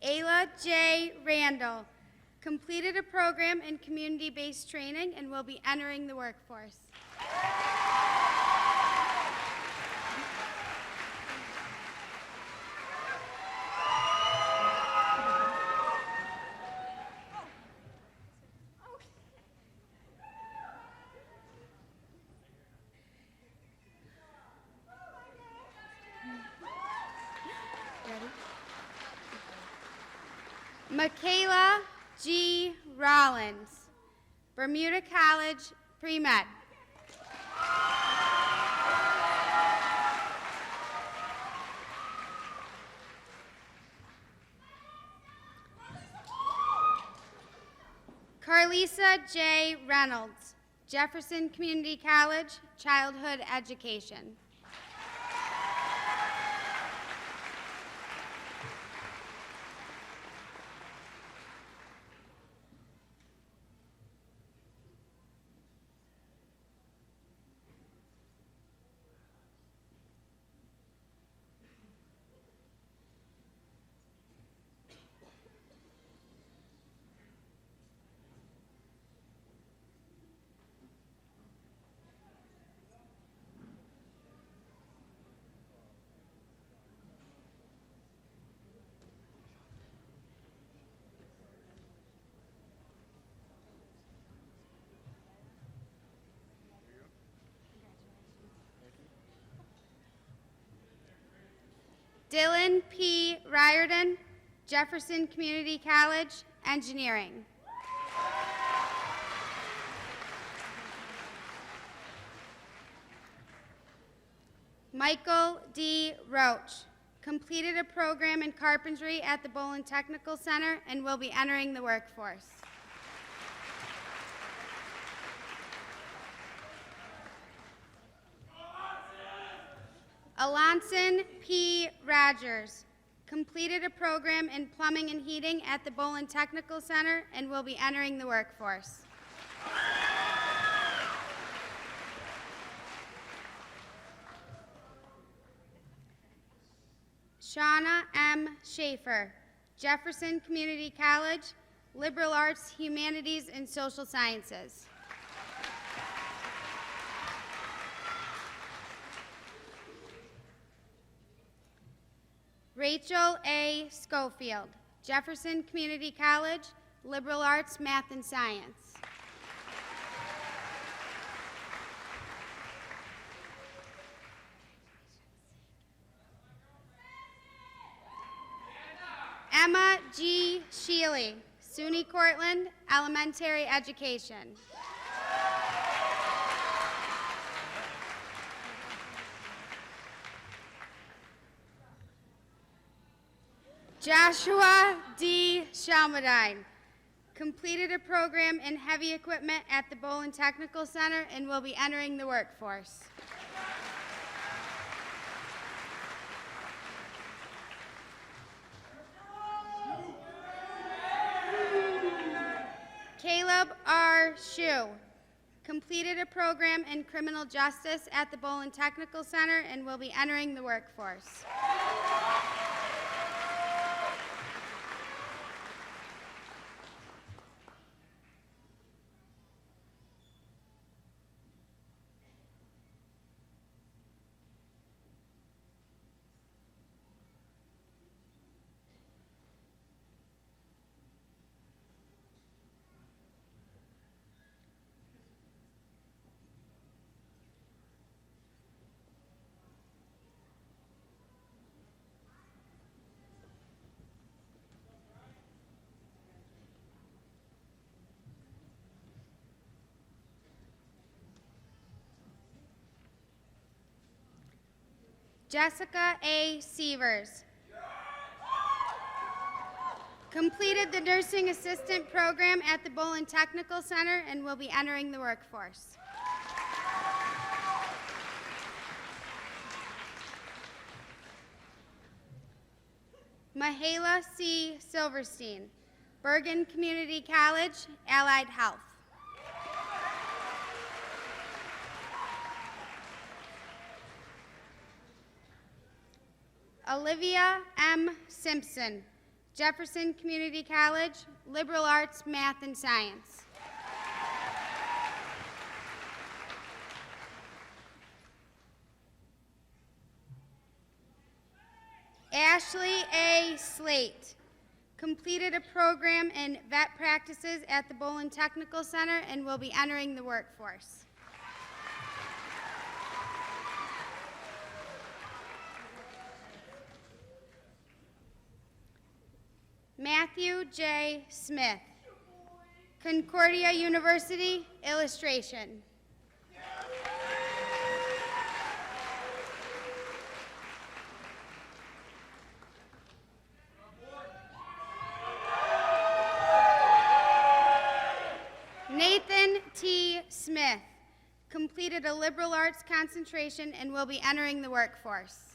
Speaker 10: Ayla J. Randall, completed a program in community-based training and will be entering the workforce. Michaela G. Rollins, Bermuda College, Pre-Med. Carlisa J. Reynolds, Jefferson Community College, Childhood Education. Dylan P. Riordan, Jefferson Community College, Engineering. Michael D. Roach, completed a program in carpentry at the Bolin Technical Center and will be entering the workforce. Alonson P. Rogers, completed a program in plumbing and heating at the Bolin Technical Center and will be entering the workforce. Shauna M. Schaefer, Jefferson Community College, Liberal Arts, Humanities, and Social Sciences. Rachel A. Schofield, Jefferson Community College, Liberal Arts, Math, and Science. Emma G. Sheely, SUNY Cortland, Elementary Education. Joshua D. Shalmadine, completed a program in heavy equipment at the Bolin Technical Center and will be entering the workforce. Caleb R. Shue, completed a program in criminal justice at the Bolin Technical Center and will be entering the workforce. Jessica A. Sievers. Completed the nursing assistant program at the Bolin Technical Center and will be entering the workforce. Mahala C. Silverstein, Bergen Community College, Allied Health. Olivia M. Simpson, Jefferson Community College, Liberal Arts, Math, and Science. Ashley A. Slate, completed a program in vet practices at the Bolin Technical Center and will be entering the workforce. Matthew J. Smith, Concordia University, illustration. Nathan T. Smith, completed a liberal arts concentration and will be entering the workforce.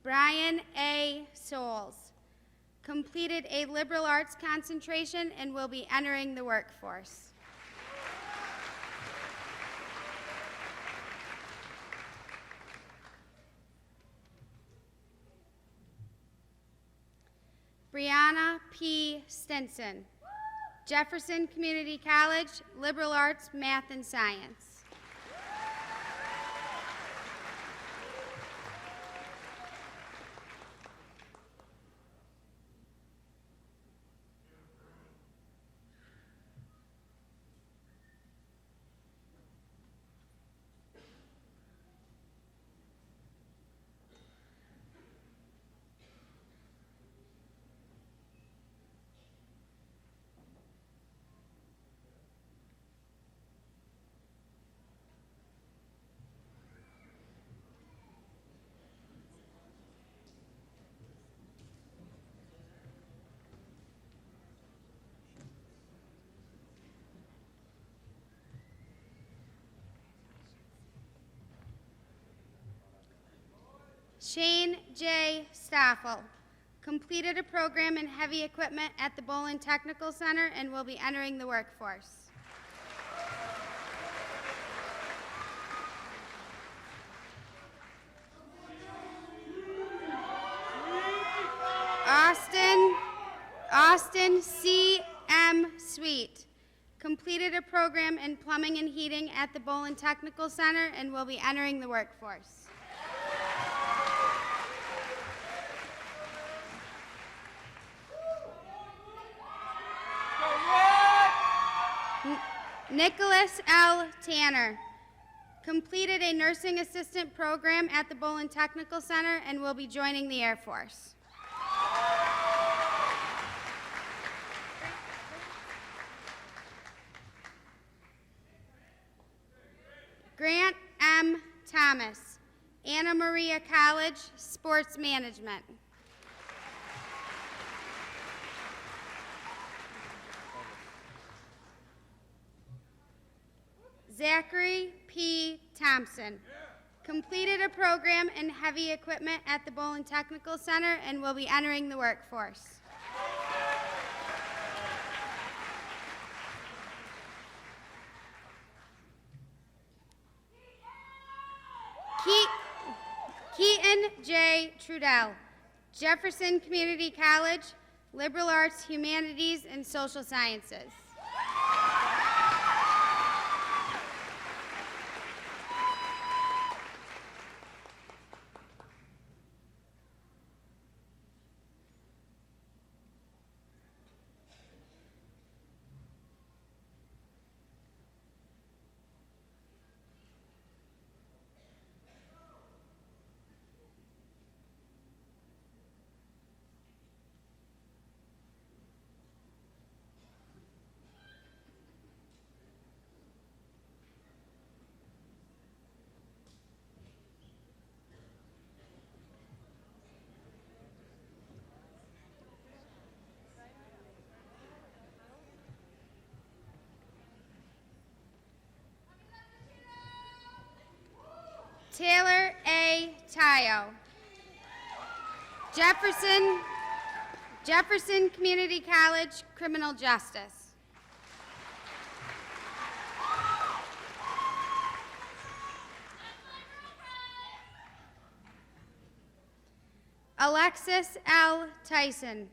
Speaker 10: Brian A. Souls, completed a liberal arts concentration and will be entering the workforce. Brianna P. Stinson, Jefferson Community College, Liberal Arts, Math, and Science. Shane J. Stoffel, completed a program in heavy equipment at the Bolin Technical Center and will be entering the workforce. Austin C. M. Sweet, completed a program in plumbing and heating at the Bolin Technical Center and will be entering the workforce. Nicholas L. Tanner, completed a nursing assistant program at the Bolin Technical Center and will be joining the Air Force. Grant M. Thomas, Anna Maria College, Sports Management. Zachary P. Thompson, completed a program in heavy equipment at the Bolin Technical Center and will be entering the workforce. Keaton J. Trudell, Jefferson Community College, Liberal Arts, Humanities, and Social Sciences. Taylor A. Tayo. Jefferson Community College, Criminal Justice. Alexis L. Tyson,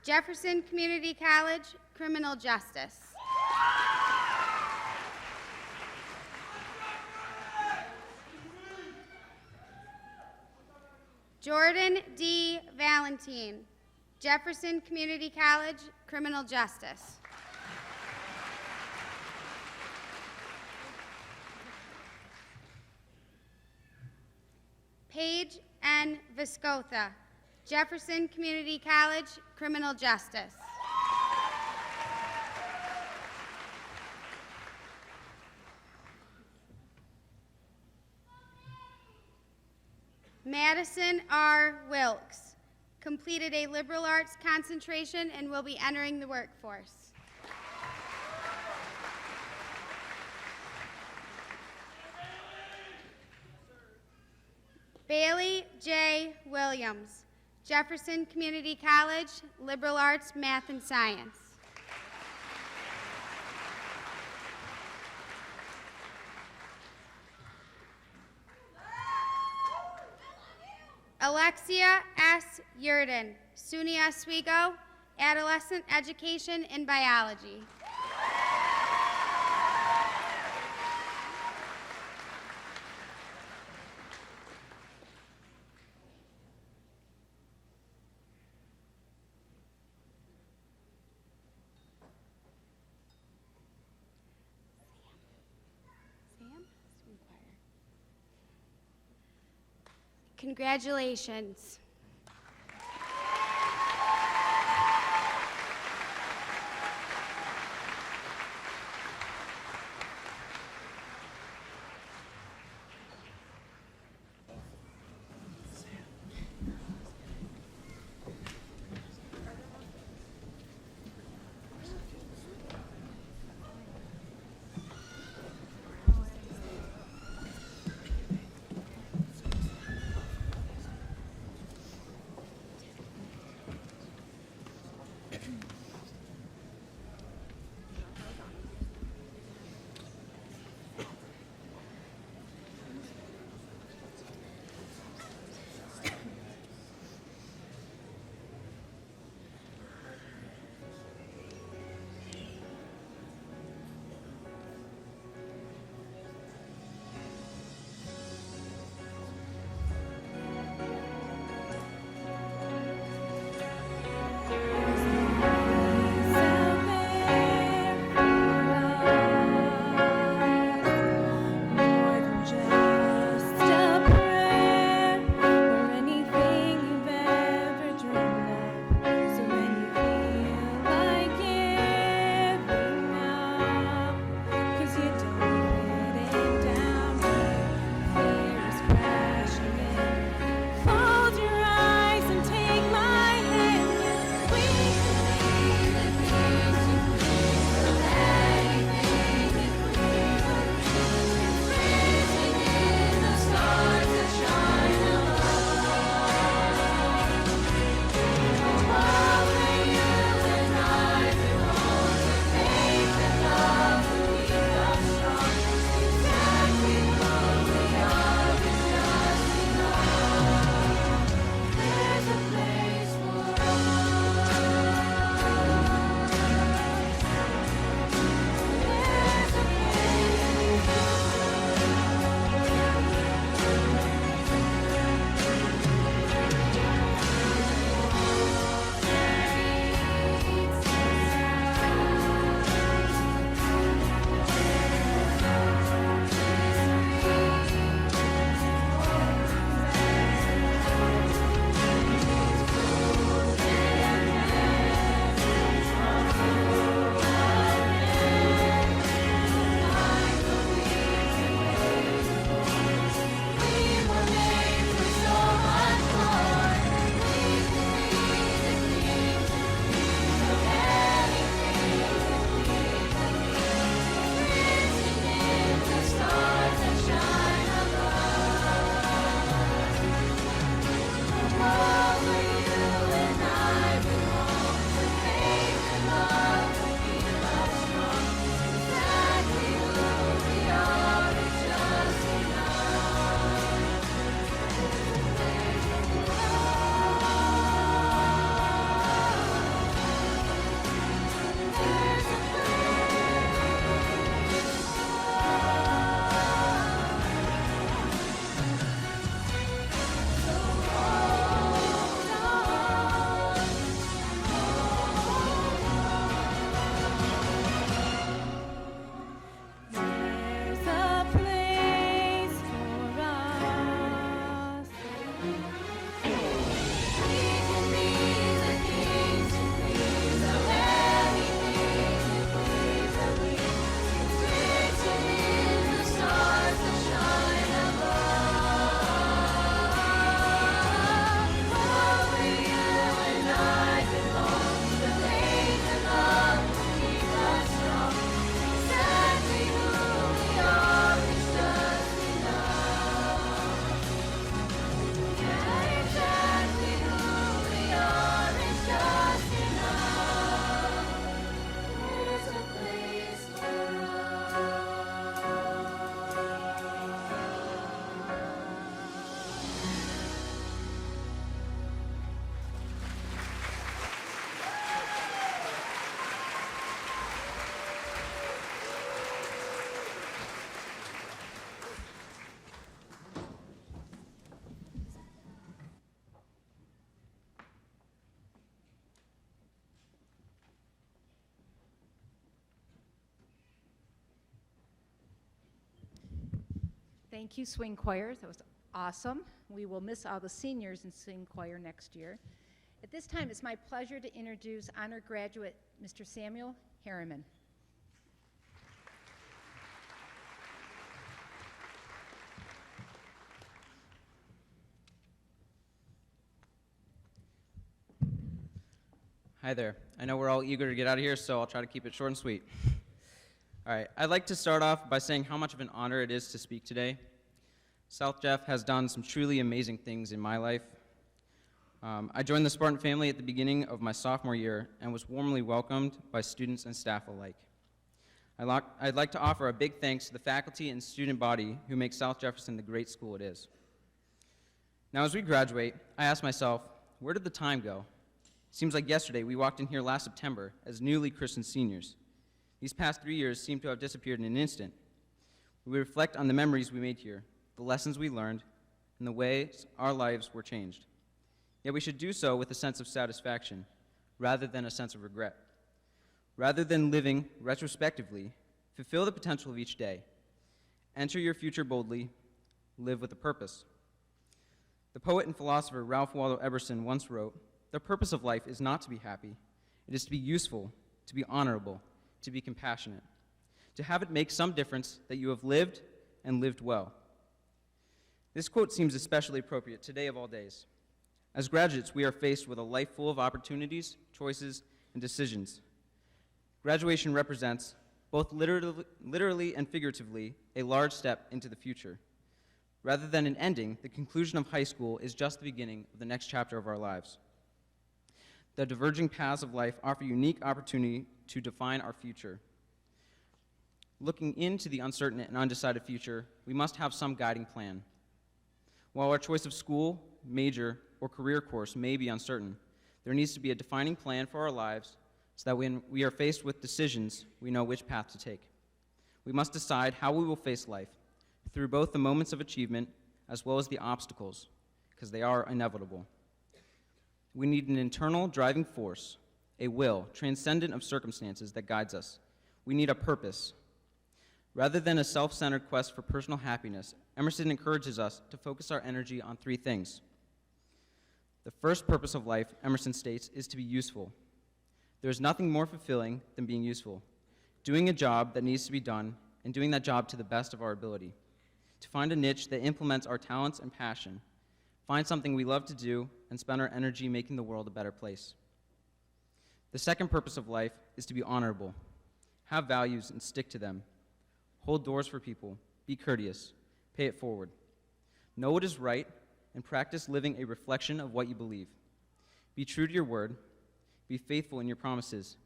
Speaker 10: Jefferson Community College, Criminal Justice. Jordan D. Valentine, Jefferson Community College, Criminal Justice. Paige N. Viscotha, Jefferson Community College, Criminal Justice. Madison R. Wilkes, completed a liberal arts concentration and will be entering the workforce. Bailey J. Williams, Jefferson Community College, liberal arts, math, and science. Alexia S. Yurden, SUNY Oswego, adolescent education in biology. Congratulations.
Speaker 4: Thank you, swing choirs. That was awesome. We will miss all the seniors in swing choir next year. At this time, it's my pleasure to introduce honor graduate Mr. Samuel Harriman.
Speaker 1: Hi there. I know we're all eager to get out of here, so I'll try to keep it short and sweet. All right, I'd like to start off by saying how much of an honor it is to speak today. South Jeff has done some truly amazing things in my life. I joined the Spartan family at the beginning of my sophomore year and was warmly welcomed by students and staff alike. I'd like to offer a big thanks to the faculty and student body who make South Jefferson the great school it is. Now, as we graduate, I ask myself, where did the time go? Seems like yesterday we walked in here last September as newly christened seniors. These past 3 years seem to have disappeared in an instant. We reflect on the memories we made here, the lessons we learned, and the ways our lives were changed. Yet we should do so with a sense of satisfaction, rather than a sense of regret. Rather than living retrospectively, fulfill the potential of each day. Enter your future boldly, live with a purpose. The poet and philosopher Ralph Waldo Emerson once wrote, "The purpose of life is not to be happy. It is to be useful, to be honorable, to be compassionate, to have it make some difference that you have lived and lived well." This quote seems especially appropriate today of all days. As graduates, we are faced with a life full of opportunities, choices, and decisions. Graduation represents, both literally and figuratively, a large step into the future. Rather than an ending, the conclusion of high school is just the beginning of the next chapter of our lives. The diverging paths of life offer unique opportunity to define our future. Looking into the uncertain and undecided future, we must have some guiding plan. While our choice of school, major, or career course may be uncertain, there needs to be a defining plan for our lives so that when we are faced with decisions, we know which path to take. We must decide how we will face life, through both the moments of achievement as well as the obstacles, because they are inevitable. We need an internal driving force, a will transcendent of circumstances that guides us. We need a purpose. Rather than a self-centered quest for personal happiness, Emerson encourages us to focus our energy on 3 things. The first purpose of life, Emerson states, is to be useful. There is nothing more fulfilling than being useful, doing a job that needs to be done, and doing that job to the best of our ability. To find a niche that implements our talents and passion, find something we love to do, and spend our energy making the world a better place. The second purpose of life is to be honorable. Have values and stick to them. Hold doors for people. Be courteous. Pay it forward. Know what is right, and practice living a reflection of what you believe. Be true to your word. Be faithful in your promises.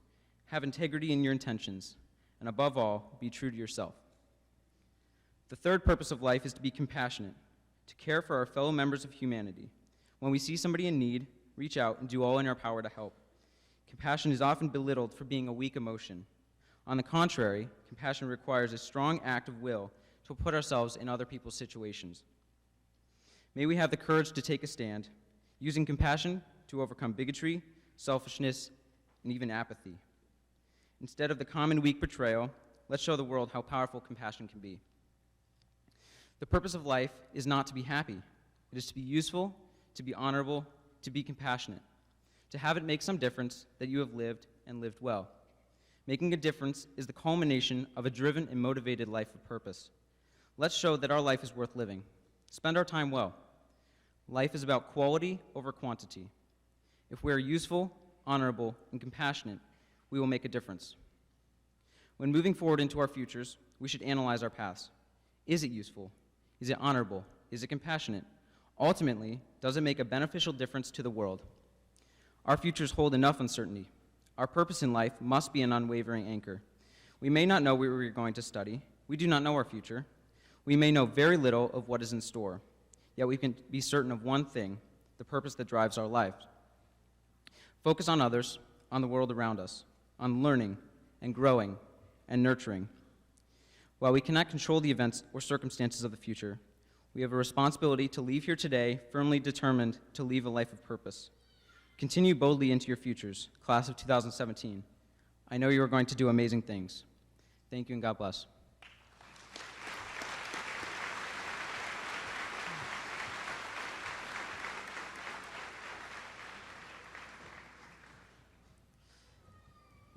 Speaker 1: Have integrity in your intentions. And above all, be true to yourself. The third purpose of life is to be compassionate, to care for our fellow members of humanity. When we see somebody in need, reach out and do all in our power to help. Compassion is often belittled for being a weak emotion. On the contrary, compassion requires a strong act of will to put ourselves in other people's situations. May we have the courage to take a stand, using compassion to overcome bigotry, selfishness, and even apathy. Instead of the common weak betrayal, let's show the world how powerful compassion can be. The purpose of life is not to be happy. It is to be useful, to be honorable, to be compassionate, to have it make some difference that you have lived and lived well. Making a difference is the culmination of a driven and motivated life of purpose. Let's show that our life is worth living. Spend our time well. Life is about quality over quantity. If we are useful, honorable, and compassionate, we will make a difference. When moving forward into our futures, we should analyze our paths. Is it useful? Is it honorable? Is it compassionate? Ultimately, does it make a beneficial difference to the world? Our futures hold enough uncertainty. Our purpose in life must be an unwavering anchor. We may not know where we are going to study. We do not know our future. We may know very little of what is in store. Yet we can be certain of one thing, the purpose that drives our lives. Focus on others, on the world around us, on learning and growing and nurturing. While we cannot control the events or circumstances of the future, we have a responsibility to leave here today firmly determined to leave a life of purpose. Continue boldly into your futures, class of 2017. I know you are going to do amazing things. Thank you and God bless.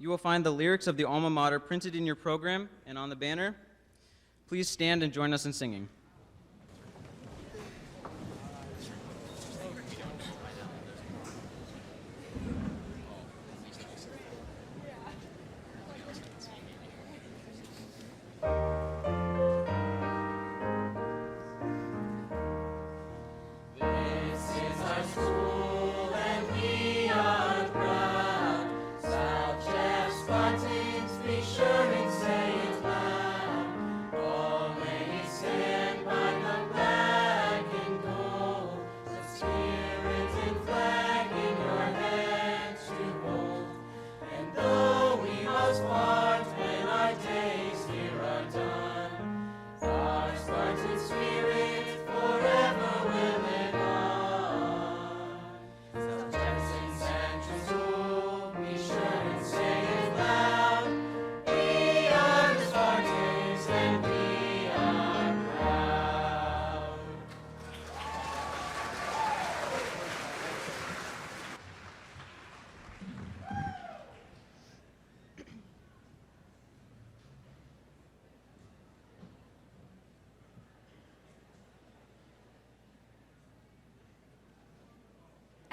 Speaker 1: you will find the lyrics of the alma mater printed in your program and on the banner. Please stand and join us in singing.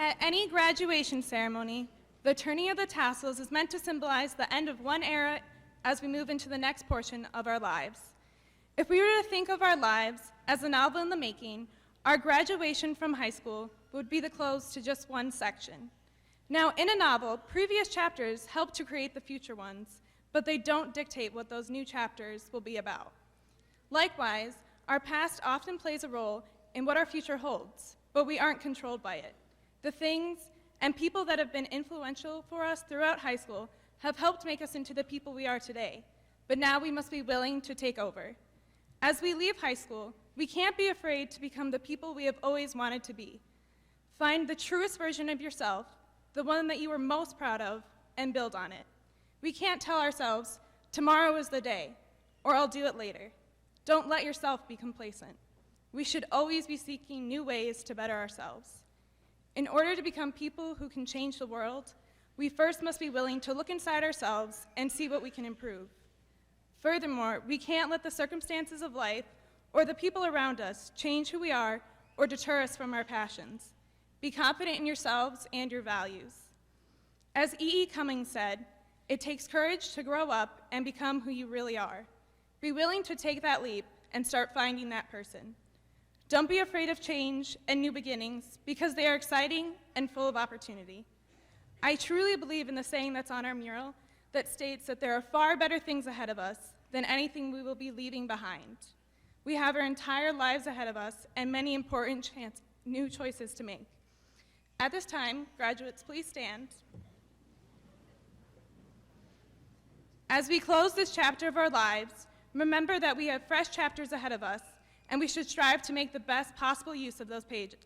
Speaker 11: At any graduation ceremony, the turning of the tassels is meant to symbolize the end of one era as we move into the next portion of our lives. If we were to think of our lives as a novel in the making, our graduation from high school would be the close to just one section. Now, in a novel, previous chapters help to create the future ones, but they don't dictate what those new chapters will be about. Likewise, our past often plays a role in what our future holds, but we aren't controlled by it. The things and people that have been influential for us throughout high school have helped make us into the people we are today, but now we must be willing to take over. As we leave high school, we can't be afraid to become the people we have always wanted to be. Find the truest version of yourself, the one that you are most proud of, and build on it. We can't tell ourselves, tomorrow is the day, or I'll do it later. Don't let yourself be complacent. We should always be seeking new ways to better ourselves. In order to become people who can change the world, we first must be willing to look inside ourselves and see what we can improve. Furthermore, we can't let the circumstances of life or the people around us change who we are or deter us from our passions. Be confident in yourselves and your values. As E.E. Cummings said, it takes courage to grow up and become who you really are. Be willing to take that leap and start finding that person. Don't be afraid of change and new beginnings because they are exciting and full of opportunity. I truly believe in the saying that's on our mural that states that there are far better things ahead of us than anything we will be leaving behind. We have our entire lives ahead of us and many important new choices to make. At this time, graduates, please stand. As we close this chapter of our lives, remember that we have fresh chapters ahead of us, and we should strive to make the best possible use of those pages.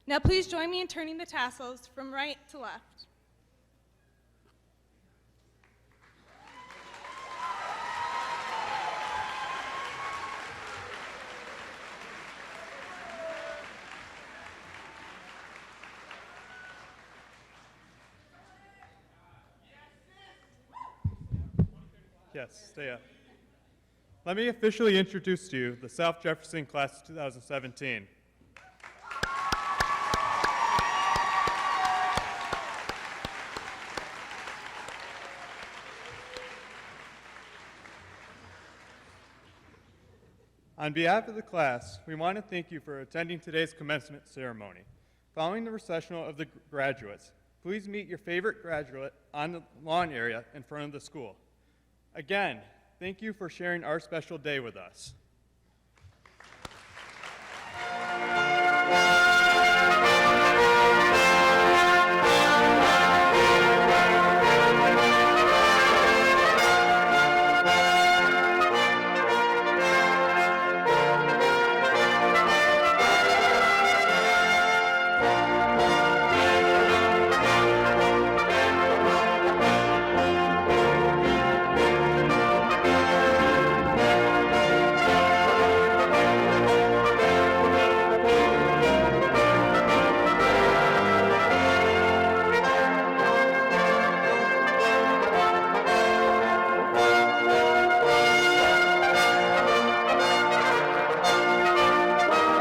Speaker 11: Now please join me in turning the tassels from right to left.
Speaker 7: Yes, stay up. Let me officially introduce to you the South Jefferson Class of 2017. On behalf of the class, we want to thank you for attending today's commencement ceremony. Following the recessional of the graduates, please meet your favorite graduate on the lawn area in front of the school. Again, thank you for sharing our special day with us.